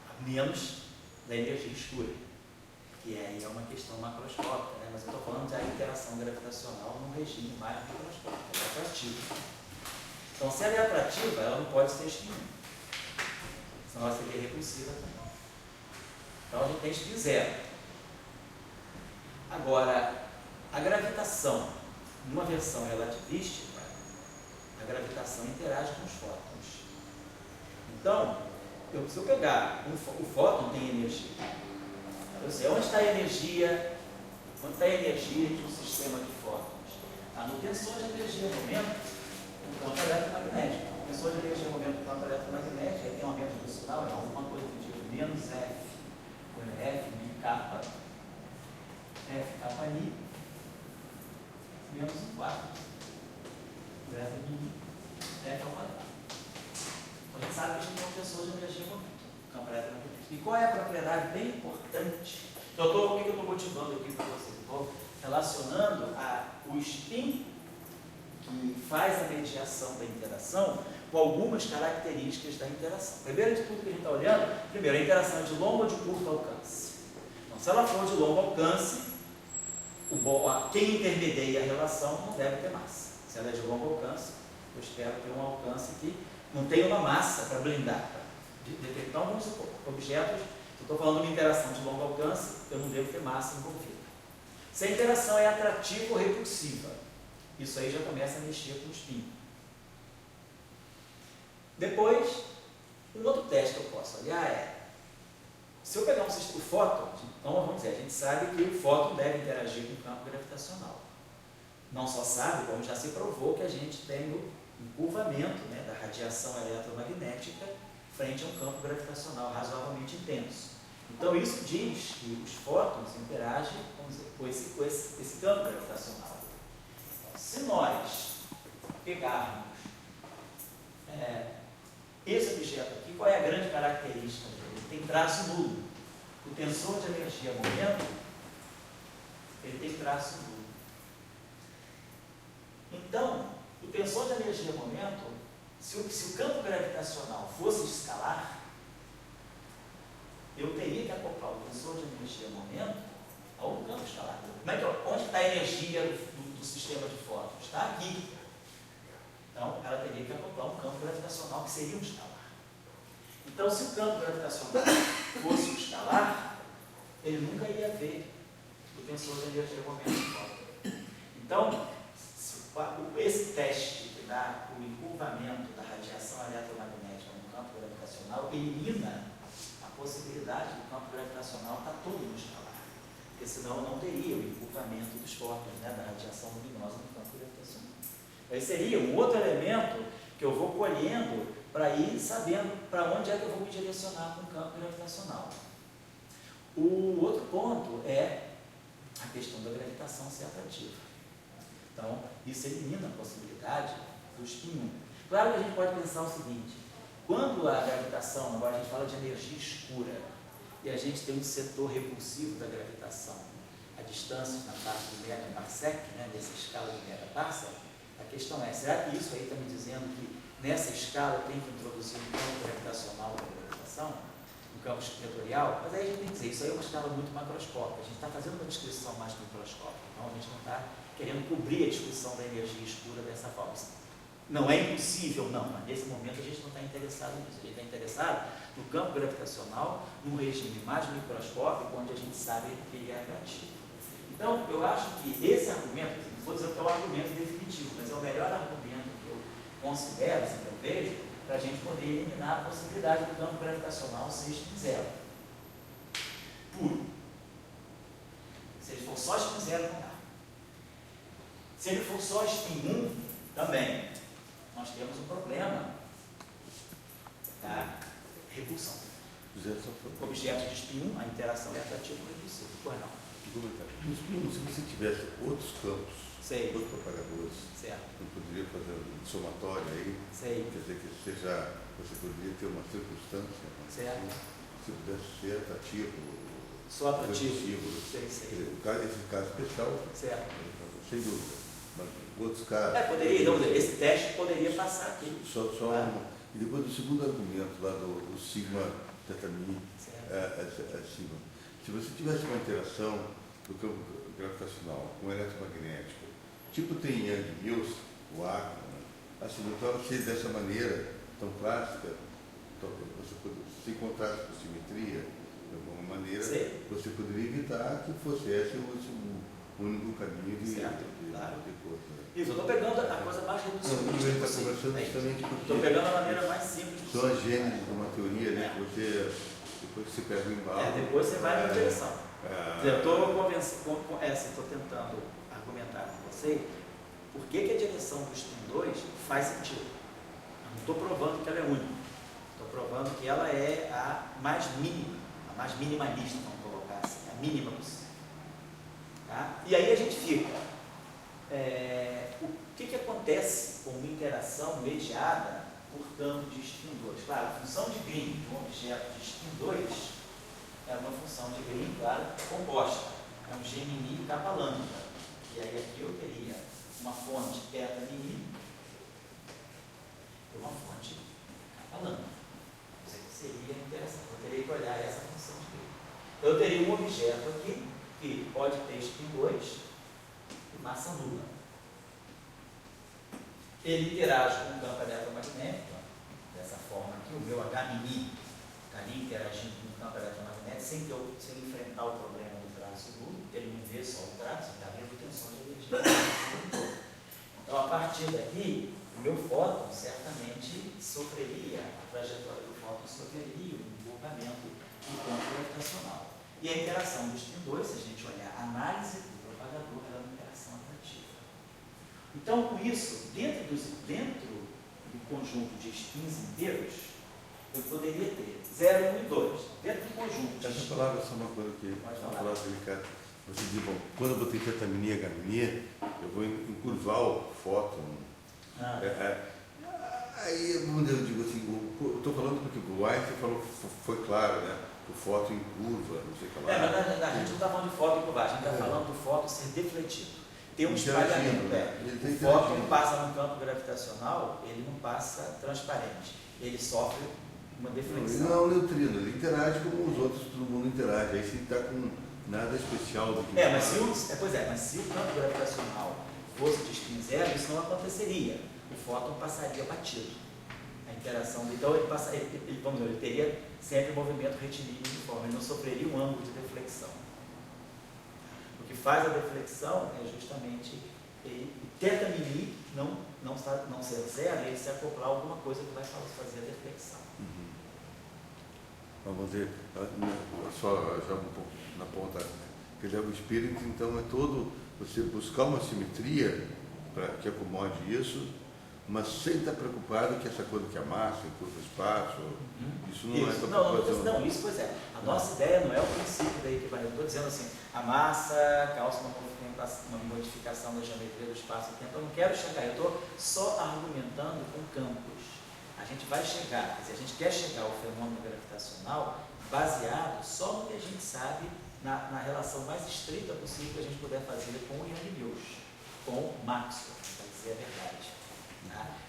Speaker 1: A menos da energia escura, que aí é uma questão macroscópica, né? Mas eu estou falando da interação gravitacional num regime mais microscópico, é atrativa. Então, se ela é atrativa, ela não pode ser spin 1, senão ela seria repulsiva também. Então, a gente tem spin 0. Agora, a gravitação, numa versão relativística, a gravitação interage com os fótons. Então, se eu pegar o fóton tem energia. Eu sei onde está a energia, de um sistema de fótons. No tensor de energia-momento, no campo eletromagnético. O tensor de energia-momento do campo eletromagnético, tem um aumento do sinal, é alguma coisa do tipo menos F, F de kappa, F kappa I, menos 1 quarto. F ao quadrado. A gente sabe que a gente tem um tensor de energia-momento. E qual é a propriedade bem importante? O que eu estou motivando aqui para vocês? Estou relacionando o spin que faz a mediação da interação com algumas características da interação. Primeiro de tudo que a gente está olhando, primeiro, a interação é de longo ou de curto alcance. Então, se ela for de longo alcance, quem intermedia a relação não deve ter massa. Se ela é de longo alcance, eu espero ter um alcance que não tenha uma massa para blindar. Então, vamos supor, objetos, se eu estou falando de uma interação de longo alcance, eu não devo ter massa envolvida. Se a interação é atrativa ou repulsiva, isso aí já começa a mexer com o spin. Depois, um outro teste que eu posso olhar é, se eu pegar o fóton, então vamos dizer, a gente sabe que o fóton deve interagir com o campo gravitacional. Não só sabe, como já se provou que a gente tem o encurvamento, né, da radiação eletromagnética frente a um campo gravitacional razoavelmente intenso. Então, isso diz que os fótons interagem com esse campo gravitacional. Então, se nós pegarmos esse objeto aqui, qual é a grande característica dele? Ele tem traço nulo. O tensor de energia-momento, ele tem traço nulo. Então, o tensor de energia-momento, se o campo gravitacional fosse escalar, eu teria que acoplar o tensor de energia-momento ao campo escalar. Onde está a energia do sistema de fótons? Está aqui. Então, ela teria que acoplar um campo gravitacional que seria um escalar. Então, se o campo gravitacional fosse um escalar, ele nunca ia ver o tensor de energia-momento de fóton. Então, esse teste que dá o encurvamento da radiação eletromagnética no campo gravitacional elimina a possibilidade do campo gravitacional estar todo no escalar, porque senão não teria o encurvamento dos fótons, né, da radiação luminosa no campo gravitacional. Aí seria um outro elemento que eu vou colhendo para ir sabendo para onde é que eu vou me direcionar com o campo gravitacional. O outro ponto é a questão da gravitação ser atrativa. Então, isso elimina a possibilidade do spin 1. Claro que a gente pode pensar o seguinte, quando a gravitação, agora a gente fala de energia escura, e a gente tem um setor repulsivo da gravitação, a distância na taxa de megaparsec, né, dessa escala de megaparsec, a questão é, será que isso aí está me dizendo que nessa escala eu tenho que introduzir um campo gravitacional da gravitação, um campo vetorial? Mas aí a gente tem que dizer, isso aí é uma escala muito macroscópica, a gente está fazendo uma descrição mais microscópica, então a gente não está querendo cobrir a discussão da energia escura dessa forma. Não é impossível, não, mas nesse momento a gente não está interessado nisso, a gente está interessado no campo gravitacional, num regime mais microscópico, onde a gente sabe que ele é atrativo. Então, eu acho que esse argumento, não vou dizer que é o argumento definitivo, mas é o melhor argumento que eu considero, assim, que eu vejo, para a gente poder eliminar a possibilidade do campo gravitacional ser spin 0. Puro. Se ele for só spin 0, não dá. Se ele for só spin 1, também, nós temos um problema da repulsão. Objeto de spin 1, a interação é atrativa ou repulsiva. Pois não.
Speaker 3: No spin 1, se você tivesse outros campos, outros propagadores,
Speaker 1: certo,
Speaker 3: eu poderia fazer um somatório aí, quer dizer que você poderia ter uma circunstância,
Speaker 1: certo,
Speaker 3: se pudesse ser atrativo,
Speaker 1: só atrativo,
Speaker 3: esse caso especial,
Speaker 1: certo,
Speaker 3: sem dúvida. Mas outros casos.
Speaker 1: Poderia, então, esse teste poderia passar aqui.
Speaker 3: E depois do segundo argumento lá do sigma tetami, sigma. se você tivesse uma interação do campo gravitacional com o eletromagnético, tipo tem em Young Mills, o átomo, né? Assim, não estava ser dessa maneira tão clássica, se encontrasse com simetria, de alguma maneira,
Speaker 1: Sim.
Speaker 3: você poderia evitar que fosse esse o único caminho de
Speaker 1: Claro.
Speaker 3: coisa.
Speaker 1: Isso, eu estou pegando a coisa mais
Speaker 3: Não,
Speaker 1: reducionista
Speaker 3: ele está
Speaker 1: possível.
Speaker 3: conversando justamente
Speaker 1: Estou
Speaker 3: porque
Speaker 1: pegando a maneira mais simples
Speaker 3: são as
Speaker 1: possível.
Speaker 3: gênesis de uma teoria, né, que você, depois que você pega o embalo...
Speaker 1: Depois você vai na direção. Eu
Speaker 3: é,
Speaker 1: estou tentando argumentar com você por que a direção do spin 2 faz sentido. Eu não estou provando que ela é única. Estou provando que ela é a mais mínima, a mais minimalista, vamos colocar assim, a mínima possível. Tá? E aí a gente fica. O que acontece com uma interação mediada por campo de spin 2? Claro, a função de Green de um objeto de spin 2 é uma função de Green, claro, composta. É um G' capa lambda. E aí aqui eu teria uma fonte θ' e uma fonte capa lambda. Isso aqui seria interessante. Eu teria que olhar essa função de Green. Então eu teria um objeto aqui que pode ter spin 2 e massa nula. Ele interage com o campo eletromagnético, dessa forma aqui, o meu H' interagindo com o campo eletromagnético, sem enfrentar o problema do traço nulo, ele não vê só o traço, ele está vendo tensão de energia. Então, a partir daqui, o meu fóton certamente sofreria, a trajetória do fóton sofreria um deslocamento do campo gravitacional. E a interação do spin 2, se a gente olhar a análise do propagador, ela é uma interação atrativa. Então, com isso, dentro do conjunto de spins inteiros, eu poderia ter 0, 1 e 2. Dentro do conjunto de
Speaker 3: essa
Speaker 1: spins.
Speaker 3: palavra é só uma coisa que uma palavra delicada. Você diz, bom, quando eu botei θ' e H', eu vou encurvar o fóton. Aí eu digo assim, eu estou falando porque o Einstein falou, foi claro, né? O fóton encurva, não sei o que lá.
Speaker 1: Mas a gente não está falando de fóton encurvado, a gente está falando do fóton ser defletido. Tem um espalhamento. O fóton passa no campo gravitacional, ele não passa transparente. Ele sofre uma deflexão.
Speaker 3: Não é um neutrino, ele interage como os outros, todo mundo interage. Aí você está com nada especial do que...
Speaker 1: mas se o campo gravitacional fosse de spin zero, isso não aconteceria. O fóton passaria batido. A interação dele, então ele teria sempre movimento retilíneo uniforme, ele não sofreria um ângulo de deflexão. O que faz a deflexão é justamente θ' não ser zero, ele se acoplar a alguma coisa que vai fazer a deflexão.
Speaker 3: Vamos dizer, só já um pouco na ponta, quer dizer, o espírito então é todo você buscar uma simetria para que acomode isso, mas sem estar preocupado que essa coisa que a massa encurva o espaço, isso não é tua preocupação.
Speaker 1: Não, isso pois é. A nossa ideia não é o princípio da equivalência. Estou dizendo assim, a massa causa uma modificação da geometria do espaço e tempo. Eu não quero chegar, eu estou só argumentando com campos. A gente vai chegar, quer dizer, a gente quer chegar ao fenômeno gravitacional baseado só no que a gente sabe na relação mais estrita possível que a gente puder fazer com o Young Mills, com Maxwell, para dizer a verdade.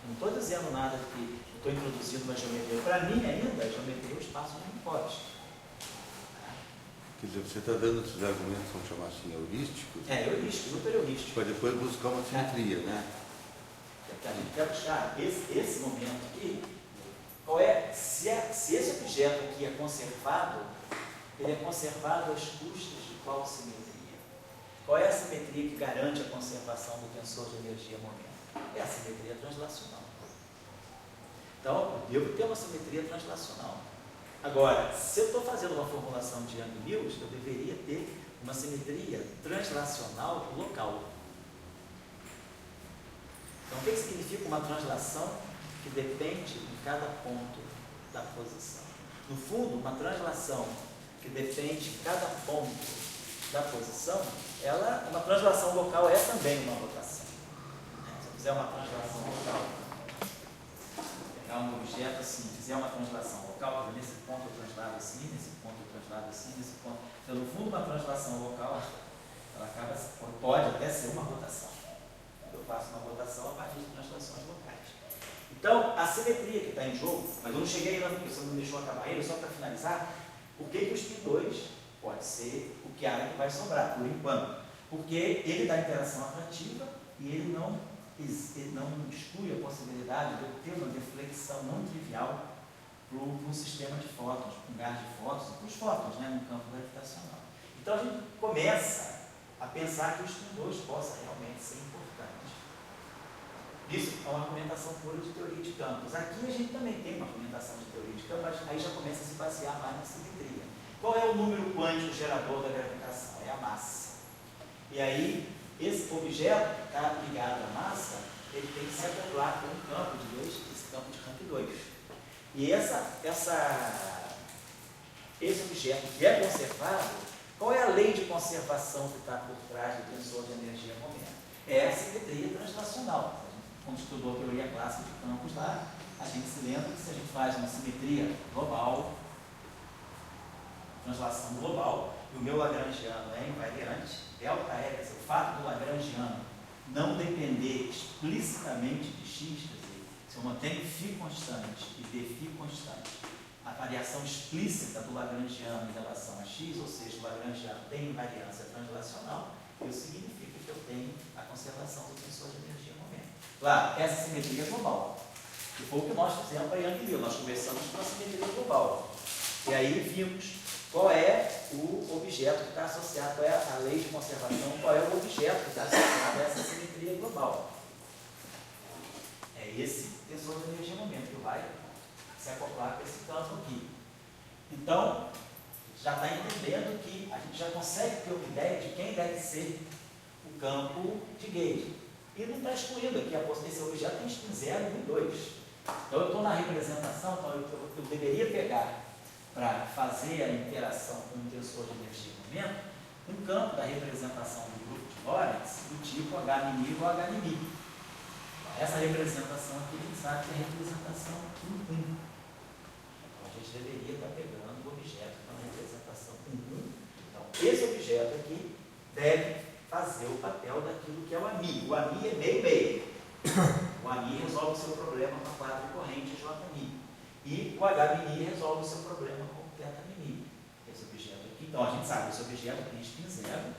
Speaker 1: Não estou dizendo nada que estou introduzindo uma geometria. Para mim, ainda, a geometria é o espaço não pode.
Speaker 3: Quer dizer, você está dando esses argumentos, vamos chamar assim, heurísticos?
Speaker 1: Heurístico, super heurístico.
Speaker 3: Para depois buscar uma simetria, né?
Speaker 1: A gente quer buscar esse momento aqui. Se esse objeto aqui é conservado, ele é conservado às custas de qual simetria? Qual é a simetria que garante a conservação do tensor de energia-momento? É a simetria translacional. Então, eu devo ter uma simetria translacional. Agora, se eu estou fazendo uma formulação de Young Mills, eu deveria ter uma simetria translacional local. Então, o que significa uma translação que depende de cada ponto da posição? No fundo, uma translação que depende de cada ponto da posição, uma translação local é também uma rotação. Se eu fizer uma translação local, pegar um objeto assim, fizer uma translação local, nesse ponto eu translado assim, nesse ponto eu translado assim, nesse ponto. Então, no fundo, uma translação local, pode até ser uma rotação. Eu faço uma rotação a partir de translações locais. Então, a simetria que está em jogo, mas eu não cheguei lá, porque você não me deixou acabar ele, só para finalizar, por que o spin 2 Pode ser o que a área que vai sobrar, por enquanto. Porque ele dá interação atrativa e ele não exclui a possibilidade de eu ter uma deflexão não trivial para um sistema de fótons, para um gás de fótons, para os fótons, né, no campo gravitacional. Então a gente começa a pensar que o spin 2 possa realmente ser importante. Isso é uma argumentação pura de teoria de campos. Aqui a gente também tem uma argumentação de teoria de campos, mas aí já começa a se basear mais na simetria. Qual é o número quântico gerador da gravitação? É a massa. E aí, esse objeto que está ligado à massa, ele tem que se acoplar com um campo de 2, esse campo de Rank 2. E esse objeto que é conservado, qual é a lei de conservação que está por trás do tensor de energia-momento? É a simetria translacional. Quando estudou a teoria clássica de campos lá, a gente se lembra que se a gente faz uma simetria global, translação global, e o meu lagrangiano é invariante, delta é, quer dizer, o fato do lagrangiano não depender explicitamente de x, quer dizer, se eu mantenho φ constante e dφ constante, a variação explícita do lagrangiano em relação a x, ou seja, o lagrangiano tem invariância translacional, isso significa que eu tenho a conservação do tensor de energia-momento. Claro, essa simetria é global. E foi o que nós fizemos para Young e Mills. Nós começamos com a simetria global. E aí vimos qual é o objeto que está associado, qual é a lei de conservação, qual é o objeto que está associado a essa simetria global. É esse tensor de energia-momento que vai se acoplar com esse campo aqui. Então, já está entendendo que a gente já consegue ter uma ideia de quem deve ser o campo de gauge. E não está excluindo aqui, esse objeto tem spin 0, 1 e 2. Então, eu estou na representação, então eu deveria pegar, para fazer a interação com o tensor de energia-momento, um campo da representação do grupo de Lorentz do tipo H' ou H'. Essa representação aqui, a gente sabe que é a representação 1, 1. Então, a gente deveria estar pegando o objeto com a representação 1, 1. Então, esse objeto aqui deve fazer o papel daquilo que é o AMI. O AMI é meio-meio. O AMI resolve o seu problema com a quadra corrente JMI. E o H' resolve o seu problema com o θMI. Esse objeto aqui. Então, a gente sabe que esse objeto tem spin 0,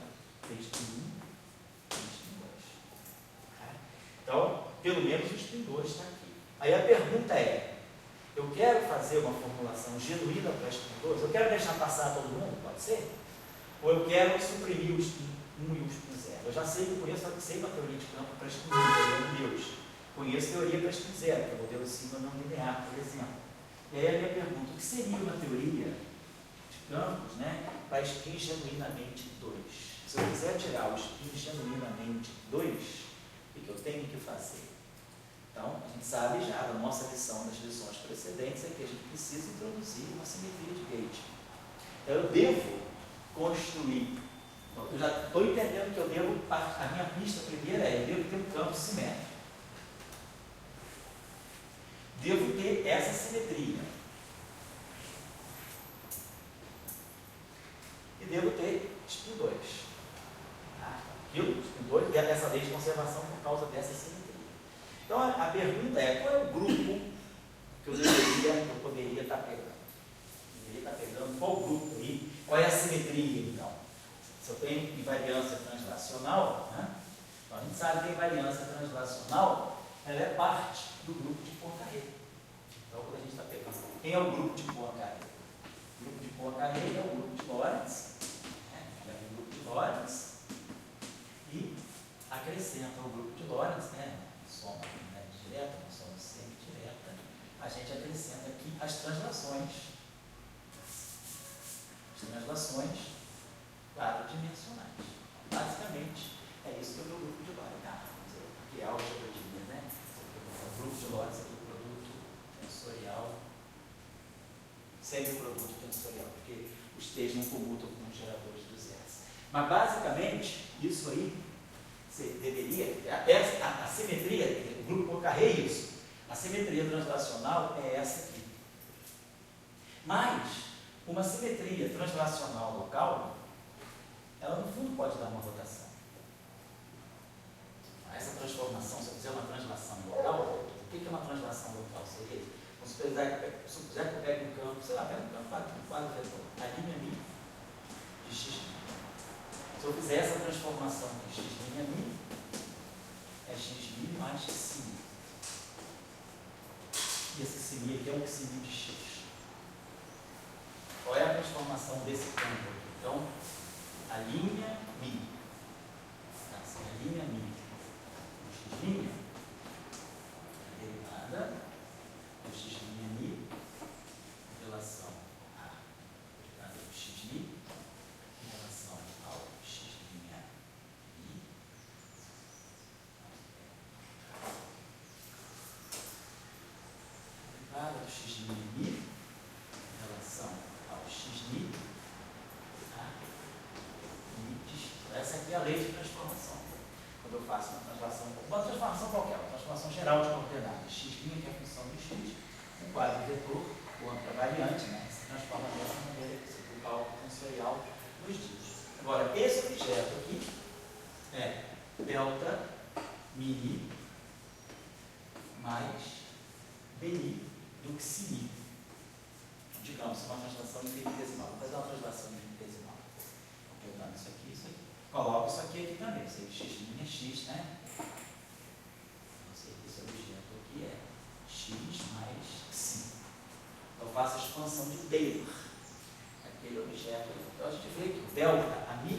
Speaker 1: tem spin 1, tem spin 2. Então, pelo menos o spin 2 está aqui. Aí a pergunta é, eu quero fazer uma formulação genuína para spin 2? Eu quero deixar passar todo mundo? Pode ser? Ou eu quero suprimir o spin 1 e o spin 0? Eu já sei que eu conheço, sei uma teoria de campo para spin 1, teoria de Deus. Conheço teoria para spin 0, que é o modelo Sigma não linear, por exemplo. E aí a minha pergunta, o que seria uma teoria de campos, né, para spin genuinamente 2? Se eu quiser tirar o spin genuinamente 2, o que eu tenho que fazer? Então, a gente sabe já da nossa lição, das lições precedentes, é que a gente precisa introduzir uma simetria de gauge. Então, eu devo construir, então, eu já estou entendendo que eu devo, a minha pista primeira é, eu devo ter um campo simétrico. Devo ter essa simetria. E devo ter spin 2. Spin 2, essa lei de conservação por causa dessa simetria. Então, a pergunta é, qual é o grupo que eu poderia estar pegando? Eu deveria estar pegando qual grupo aí? Qual é a simetria, então? Se eu tenho invariância translacional, né? Então, a gente sabe que a invariância translacional ela é parte do grupo de Poincare. Então, quando a gente está pegando, quem é o grupo de Poincare? O grupo de Poincare é o grupo de Lorentz, né? É o grupo de Lorentz, e acrescenta o grupo de Lorentz, né? Soma direta, soma semi-direta, a gente acrescenta aqui as translações. As translações quadridimensionais. Basicamente, é isso que é o meu grupo de Lorentz. Que é a álgebra de Lie, né? O grupo de Lorentz é o produto tensorial, semi-produto tensorial, porque os T's não comutam com os geradores dos S. Mas, basicamente, isso aí, você deveria, a simetria, o grupo Poincare é isso. A simetria translacional é essa aqui. Mas, uma simetria translacional local, ela no fundo pode dar uma rotação. Essa transformação, se eu fizer uma translação local, o que é uma translação local? Seria isso. Vamos supuser que eu pego um campo, sei lá, pego um campo quadro redondo, ali, Se eu fizer essa transformação de x' mi, é x' mais xi. E esse xi aqui é um xi de x. Qual é a transformação desse campo aqui? Então, a linha mi. Assim, a linha mi. O x', a derivada do x' mi em relação a derivada do x' em relação ao x' mi. A derivada do x' mi em relação ao x' essa aqui é a lei de transformação. Quando eu faço uma transformação qualquer, uma transformação geral de coordenadas, x' que é a função de x, um quadro vetor, ou a variante, né, se transforma dessa maneira, que seria o cálculo tensorial dos dias. Agora, esse objeto aqui é delta mi mais bi do xi. Digamos, uma translação infinitesimal. Vou fazer uma translação infinitesimal. Pegando isso aqui, isso aqui. Coloco isso aqui também. Eu sei que x' é x, né? Eu sei que esse objeto aqui é x mais xi. Então eu faço a expansão de Taylor. Aquele objeto. Então a gente vê que o delta, a mi,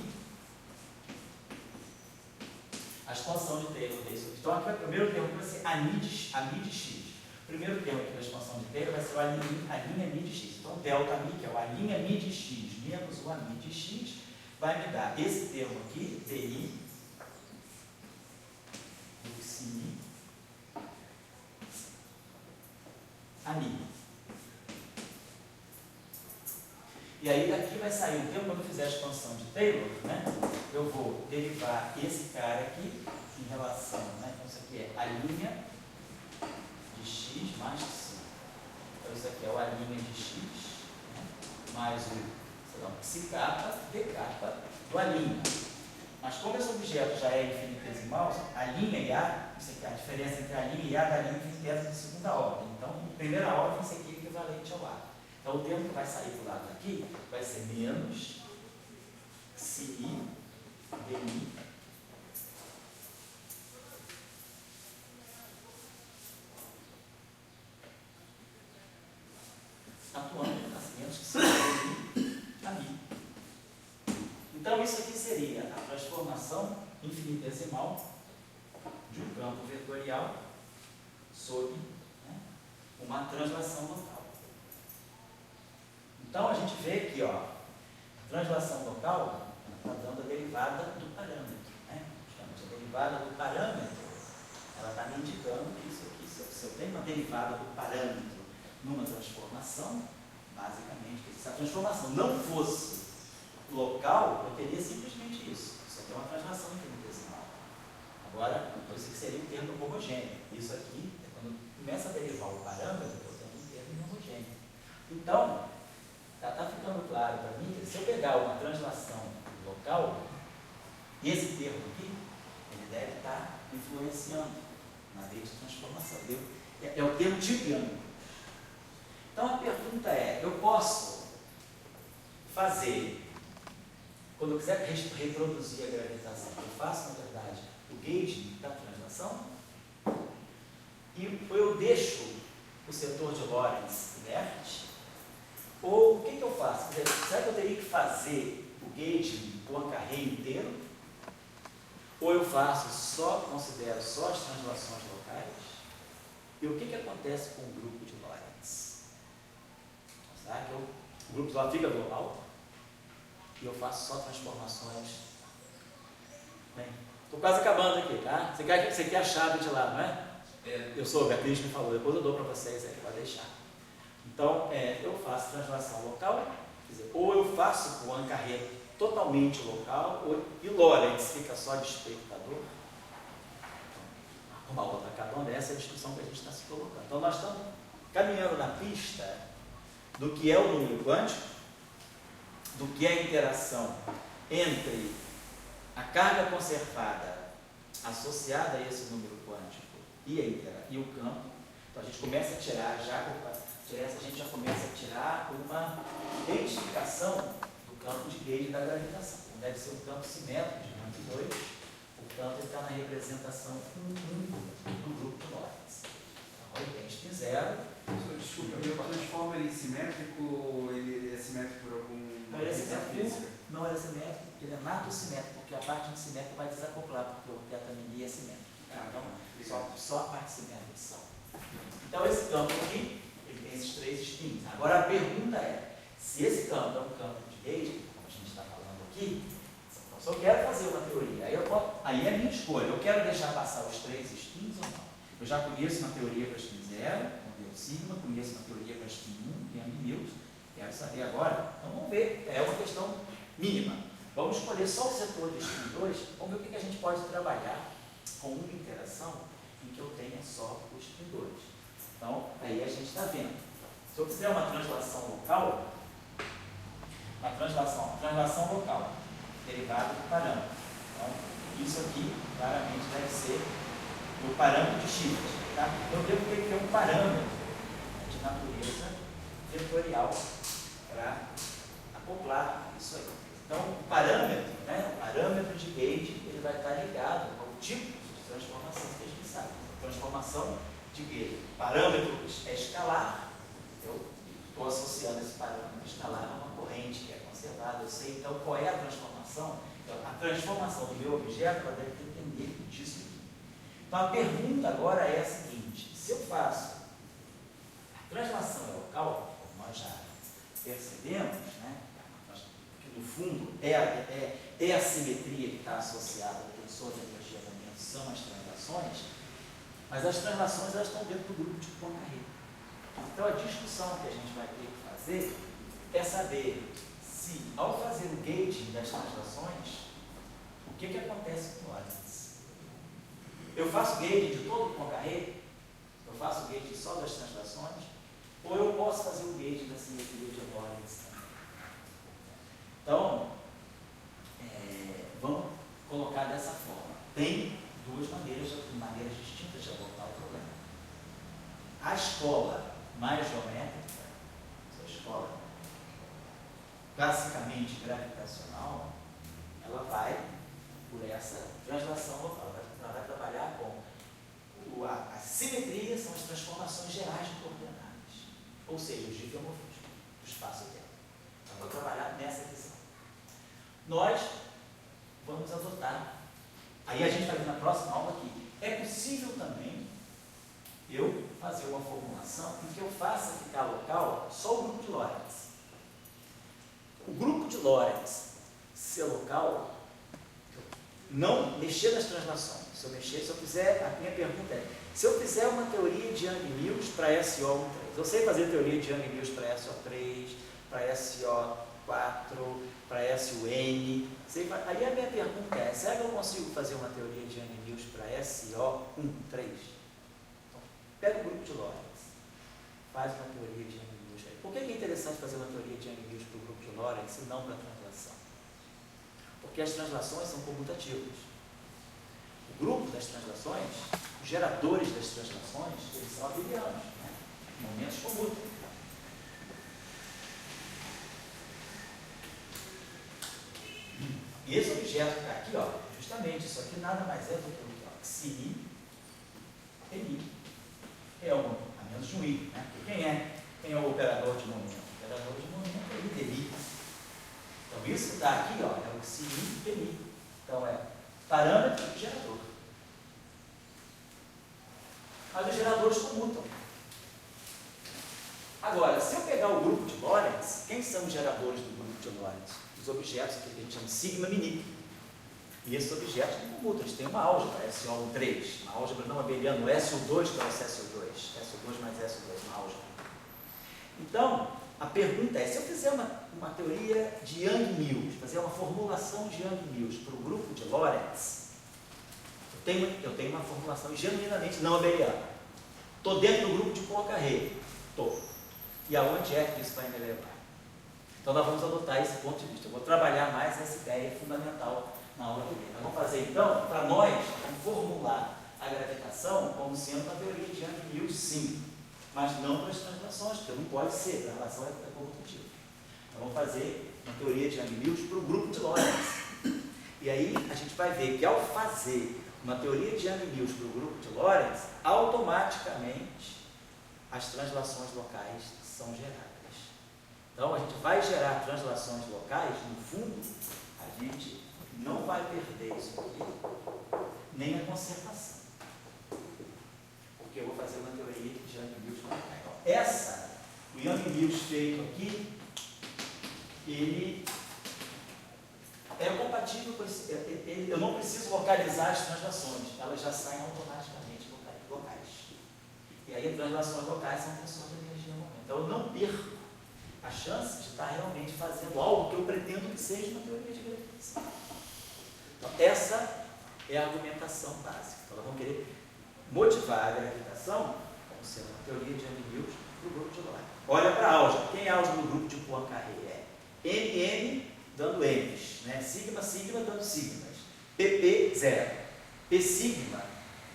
Speaker 1: a expansão de Taylor desse. Então aqui o primeiro termo vai ser a mi de x. O primeiro termo aqui da expansão de Taylor vai ser a linha mi de x. Então delta mi, que é a linha mi de x menos o a mi de x, vai me dar esse termo aqui, di do xi a mi. E aí daqui vai sair o termo, quando eu fizer a expansão de Taylor, né, eu vou derivar esse cara aqui em relação, né, então isso aqui é a linha de x mais xi. Então isso aqui é a linha de x, né, mais o psi kappa, d kappa do a linha. Mas como esse objeto já é infinitesimal, a linha e a, isso aqui é a diferença entre a linha e a da linha infinitesimal de segunda ordem. Então, em primeira ordem, isso aqui é equivalente ao a. Então, o termo que vai sair do lado daqui vai ser menos xi di atuando, menos xi di a mi. Então, isso aqui seria a transformação infinitesimal de um campo vetorial sob, né, uma translação local. Então, a gente vê aqui, ó, a translação local está dando a derivada do parâmetro. Né? A derivada do parâmetro, ela está me indicando que isso aqui, se eu tenho uma derivada do parâmetro numa transformação, basicamente, se a transformação não fosse local, eu teria simplesmente isso. Isso aqui é uma translação infinitesimal. Agora, isso aqui seria um termo homogêneo. Isso aqui, quando começa a derivar o parâmetro, eu tenho um termo homogêneo. Então, está ficando claro para mim que se eu pegar uma translação local, esse termo aqui, ele deve estar influenciando na lei de transformação. É o termo tibiano. Então, a pergunta é, eu posso fazer, quando eu quiser reproduzir a gravitação, eu faço, na verdade, o gauging da translação, e eu deixo o setor de Lorentz inerte, ou o que eu faço? Quer dizer, será que eu teria que fazer o gauging com a carreira inteiro? Ou eu considero só as translações locais? E o que acontece com o grupo de Lorentz? Será que o grupo de Lorentz fica global? E eu faço só transformações. Bem, estou quase acabando aqui, tá? Você quer a chave de lá, não é? Eu sou, a Beatriz me falou, depois eu dou para vocês aí, pode deixar. Então, eu faço translação local, quer dizer, ou eu faço com Poincaré totalmente local, e Lorentz fica só de espectador. Uma outra cada essa é a discussão que a gente está se colocando. Então, nós estamos caminhando na pista do que é o número quântico, do que é a interação entre a carga conservada associada a esse número quântico e o campo. Então a gente começa a tirar a gente já começa a tirar uma identificação do campo de gauge da gravitação. Então, deve ser um campo simétrico de rank 2, portanto, ele está na representação 1 do grupo de Lorentz. Então, ele tem spin 0.
Speaker 2: Desculpa, meu transformer em simétrico, ele é simétrico por algum...
Speaker 1: Não, ele é simétrico, não é simétrico, ele é nato simétrico, porque a parte ansimétrica vai desacoplar, porque o teta mini é simétrico. Então, só a parte simétrica só. Então, esse campo aqui, ele tem esses 3 spins. Agora, a pergunta é, se esse campo é um campo de gauge, como a gente está falando aqui, então, se eu quero fazer uma teoria, aí é minha escolha, eu quero deixar passar os 3 spins ou não. Eu já conheço uma teoria para spin 0, modelo sigma, conheço uma teoria para spin 1, Young Mills, quero saber agora. Então vamos ver, é uma questão mínima. Vamos escolher só o setor de spin 2, vamos ver o que a gente pode trabalhar com uma interação em que eu tenha só o spin 2. Então, aí a gente está vendo. Se eu fizer uma translação local, translação local, derivada do parâmetro. Então, isso aqui claramente deve ser o parâmetro de Shift. Tá? Eu devo ter um parâmetro de natureza vetorial para acoplar isso aí. Então, o parâmetro, né, o parâmetro de gauge, ele vai estar ligado ao tipo de transformação que a gente sabe. Transformação de gauge. Parâmetro é escalar, eu estou associando esse parâmetro escalar a uma corrente que é conservada, eu sei então qual é a transformação. Então, a transformação do meu objeto ela deve depender disso aqui. Então, a pergunta agora é a seguinte: se eu faço a translação local, como nós já percebemos, né, que no fundo é a simetria que está associada ao tensor de energia-momento, são as translações, mas as translações elas estão dentro do grupo de Poincare. Então, a discussão que a gente vai ter que fazer é saber se, ao fazer o gauging das translações, o que acontece com Lorentz. Eu faço gauging de todo o Poincare, eu faço gauging só das translações, ou eu posso fazer o gauging da simetria de Lorentz também. Então, vamos colocar dessa forma. Tem duas maneiras distintas de abordar o problema. A escola mais geométrica, essa escola classicamente gravitacional, ela vai por essa translação local. Ela vai trabalhar com a simetria, são as transformações gerais de coordenadas, ou seja, os diffeomorfismos do espaço-tempo. Então, vou trabalhar nessa visão. Nós vamos adotar, aí a gente vai ver na próxima aula aqui, é possível também eu fazer uma formulação em que eu faça ficar local só o grupo de Lorentz. O grupo de Lorentz ser local, não mexer nas translações. Se eu fizer, a minha pergunta é, se eu fizer uma teoria de Young-Mills para SO13, eu sei fazer teoria de Young-Mills para SO3, para SO4, para SUN, aí a minha pergunta é, será que eu consigo fazer uma teoria de Young-Mills para SO13? Então, pega o grupo de Lorentz, faz uma teoria de Young-Mills. Por que é interessante fazer uma teoria de Young-Mills para o grupo de Lorentz e não para a translação? Porque as translações são comutativas. O grupo das translações, os geradores das translações, eles são abelianos, né? Momentos comutam. E esse objeto que está aqui, ó, justamente, isso aqui nada mais é do que o que? Xi, Ni. É um, a menos de um I, né? Quem é o operador de momento? O operador de momento é I deli. Então, isso que está aqui, ó, é o Xi, Ni. Então, é parâmetro e gerador. Mas os geradores comutam. Agora, se eu pegar o grupo de Lorentz, quem são os geradores do grupo de Lorentz? Os objetos que a gente chama de sigma mini. E esses objetos não comutam, eles têm uma álgebra, SO13, uma álgebra não abeliana, o SO2 que é o SO2, SO2 mais SO2, uma álgebra. Então, a pergunta é, se eu fizer uma teoria de Young-Mills, fazer uma formulação de Young-Mills para o grupo de Lorentz, eu tenho uma formulação genuinamente não abeliana. Estou dentro do grupo de Poincare. Estou. E aonde é que isso vai me levar? Então, nós vamos adotar esse ponto de vista. Eu vou trabalhar mais essa ideia fundamental na aula que vem. Nós vamos fazer, então, para nós, formular a gravitação como sendo uma teoria de Young-Mills, sim, mas não para as translações, porque não pode ser, a translação é comutativa. Então, vamos fazer uma teoria de Young-Mills para o grupo de Lorentz. E aí a gente vai ver que ao fazer uma teoria de Young-Mills para o grupo de Lorentz, automaticamente as translações locais são geradas. Então a gente vai gerar translações locais, no fundo, a gente não vai perder isso aqui, nem a conservação. Porque eu vou fazer uma teoria de Young-Mills locais. Então, o Young-Mills feito aqui, ele é compatível com esse, eu não preciso localizar as translações, elas já saem automaticamente locais. E aí as translações locais são funções da energia no momento. Então eu não perco a chance de estar realmente fazendo algo que eu pretendo que seja uma teoria de gravitação. Então essa é a argumentação básica. Então nós vamos querer motivar a gravitação como sendo uma teoria de Young-Mills para o grupo de Lorentz. Olha para a álgebra. Quem é a álgebra do grupo de Poincaré? MM dando M's, né? Sigma, sigma dando sigmas. PP, zero. P sigma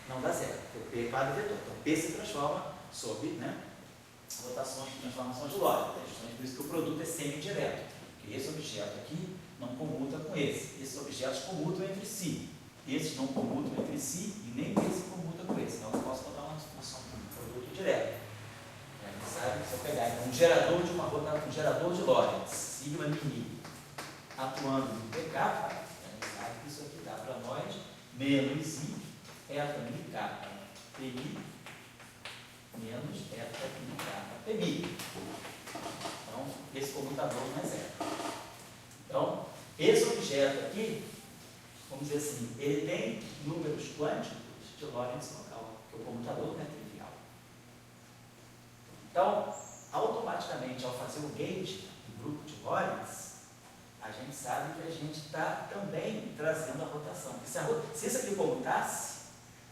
Speaker 1: não dá zero, porque P é quadro vetor. Então P se transforma sob, né, rotações de transformação de Lorentz. É justamente por isso que o produto é semi-direto. Porque esse objeto aqui não comuta com esse. Esses objetos comutam entre si. Esses não comutam entre si e nem esse comuta com esse. Então eu posso botar uma função com um produto direto. A gente sabe que se eu pegar um gerador de uma rotação, um gerador de Lorentz, sigma mini, atuando no PK, a gente sabe que isso aqui dá para nós menos I eta mini K, PI menos eta mini K, PMI. Então, esse comutador não é zero. Então, esse objeto aqui, vamos dizer assim, ele tem números quânticos de Lorentz local, que o comutador não é trivial. Então, automaticamente, ao fazer o gate do grupo de Lorentz, a gente sabe que a gente está também trazendo a rotação. Se isso aqui comutasse,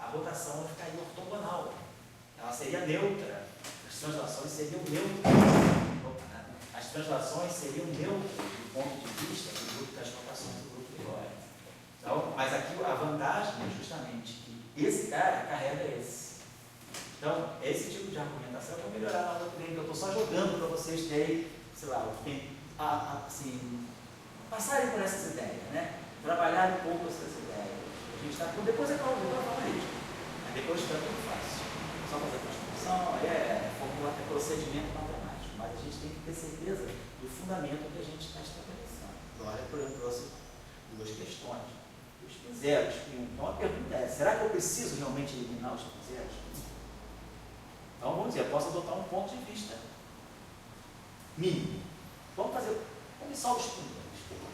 Speaker 1: a rotação ficaria ortogonal. Ela seria neutra. As translações seriam neutras. As translações seriam neutras do ponto de vista do grupo das rotações do grupo de Lorentz. Então, mas aqui a vantagem é justamente que esse cara carrega esse. Então, esse tipo de argumentação vai melhorar na outra que eu estou só jogando para vocês terem, sei lá, assim, passarem por essas ideias, né? Trabalhar um pouco essas ideias. A gente está, depois é claro, eu falo isso. Depois fica tudo fácil. Só fazer a transformação, formular procedimento matemático. Mas a gente tem que ter certeza do fundamento que a gente está estabelecendo. Agora, por exemplo, trouxe duas questões. Os zeros e um. Então a pergunta é, será que eu preciso realmente eliminar os zeros? Então vamos dizer, eu posso adotar um ponto de vista mínimo. Vamos só o spin 2.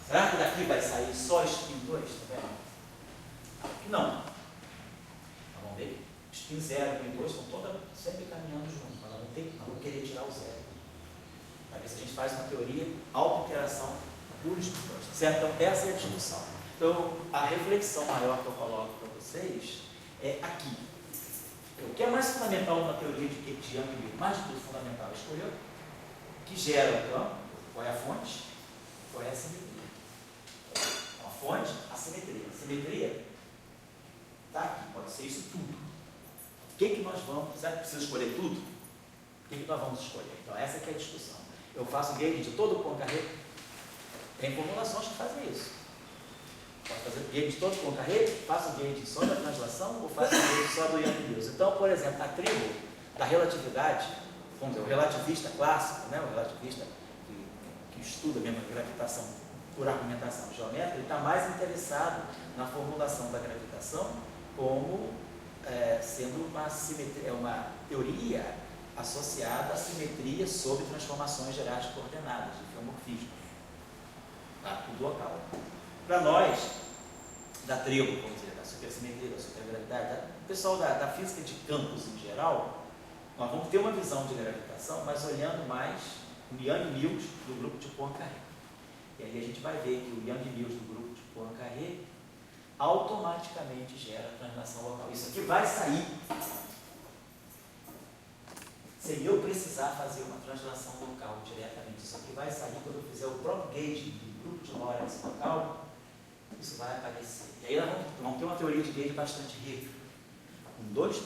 Speaker 1: Será que daqui vai sair só spin 2? Tá vendo? Não. Então, vamos ver. Spin 0 e 2 estão todas sempre caminhando juntos. Mas não vamos querer tirar o zero. Para ver se a gente faz uma teoria auto-interação por spin 2. Certo? Então, essa é a discussão. Então, a reflexão maior que eu coloco para vocês é aqui. O que é mais fundamental numa teoria de Young-Mills, mais do que fundamental, é escolher o que gera o campo, qual é a fonte, qual é a simetria. A fonte, a simetria. A simetria está aqui, pode ser isso tudo. O que nós vamos, será que precisa escolher tudo? O que nós vamos escolher? Então, essa aqui é a discussão. Eu faço gauge de todo o Poincaré. Tem formulações que fazem isso. Posso fazer gauge de todo o Poincaré, faço gauge só da translação ou faço gauge só do Young-Mills. Então, por exemplo, na tribo da relatividade, vamos dizer, o relativista clássico, né, o relativista que estuda mesmo a gravitação por argumentação geométrica, ele está mais interessado na formulação da gravitação como sendo uma teoria associada à simetria sobre transformações gerais de coordenadas, de geomorfismo, tá? Do local. Para nós, da tribo, vamos dizer, da supersimetria, da supergravidade, o pessoal da física de campos em geral, nós vamos ter uma visão de gravitação, mas olhando mais o Young-Mills do grupo de Poincaré. E aí a gente vai ver que o Young-Mills do grupo de Poincaré automaticamente gera translação local. Isso aqui vai sair sem eu precisar fazer uma translação local diretamente. Isso aqui vai sair quando eu fizer o próprio gauge do grupo de Lorentz local. Isso vai aparecer. E aí nós vamos ter uma teoria de gauge bastante rica, com dois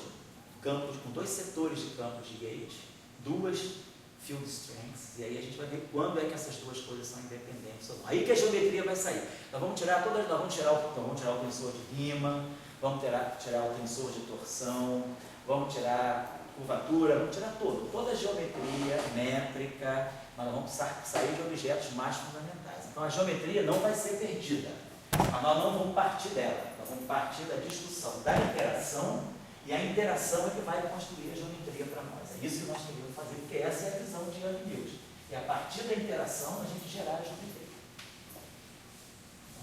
Speaker 1: campos, com dois setores de campos de gauge, duas field strengths, e aí a gente vai ver quando é que essas duas coisas são independentes ou não. Aí que a geometria vai sair. Nós vamos tirar o tensor de rima, vamos tirar o tensor de torção, vamos tirar curvatura, vamos tirar toda a geometria métrica, mas nós vamos sair de objetos mais fundamentais. Então a geometria não vai ser perdida, mas nós não vamos partir dela, nós vamos partir da discussão da interação, e a interação é que vai construir a geometria para nós. É isso que nós queremos fazer, porque essa é a visão de Ian Newton. E a partir da interação a gente gerar a geometria.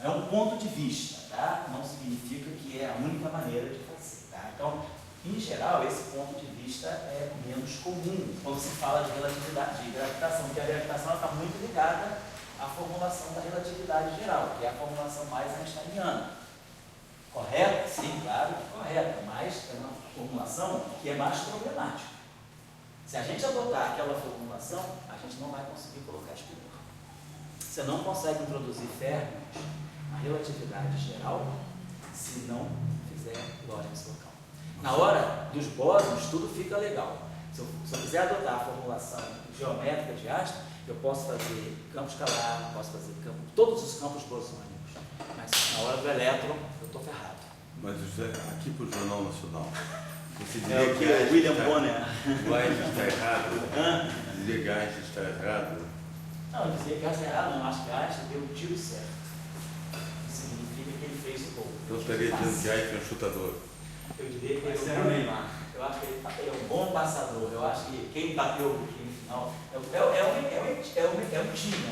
Speaker 1: É um ponto de vista, tá? Não significa que é a única maneira de fazer, tá? Então, em geral, esse ponto de vista é menos comum quando se fala de relatividade, de gravitação, porque a gravitação está muito ligada à formulação da relatividade geral, que é a formulação mais einsteiniana. Correta? Sim, claro, correta, mas é uma formulação que é mais problemática. Se a gente adotar aquela formulação, a gente não vai conseguir colocar espirro. Você não consegue introduzir Fermi na relatividade geral se não fizer Lorentz local. Na hora dos bósons, tudo fica legal. Se eu quiser adotar a formulação geométrica de Einstein, eu posso fazer campo escalar, posso fazer todos os campos bosônicos. Mas na hora do elétron, eu estou ferrado.
Speaker 3: Mas José, aqui para o Jornal Nacional, você
Speaker 1: É o que o William Bonner.
Speaker 3: o Einstein está errado? Dizer que Einstein está errado?
Speaker 1: Não, eu dizia que Einstein errado, não acho que Einstein deu o tiro certo. Isso significa que ele fez o gol.
Speaker 3: Eu estaria dizendo que Einstein é um chutador.
Speaker 1: Eu diria que
Speaker 2: Esse
Speaker 1: ele
Speaker 2: era o Neymar.
Speaker 1: Eu acho que ele é um bom passador. Eu acho que quem bateu o time final é um time, é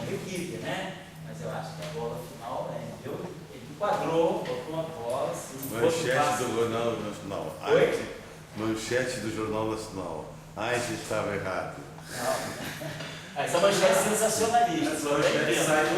Speaker 1: uma equipe, né? Mas eu acho que a bola final, entendeu? Ele enquadrou, botou uma bola, assim,
Speaker 3: Manchete do Jornal Nacional.
Speaker 1: Oi?
Speaker 3: Manchete do Jornal Nacional. Einstein estava errado.
Speaker 1: Não. Essa manchete é sensacionalista.
Speaker 2: Essa manchete sai do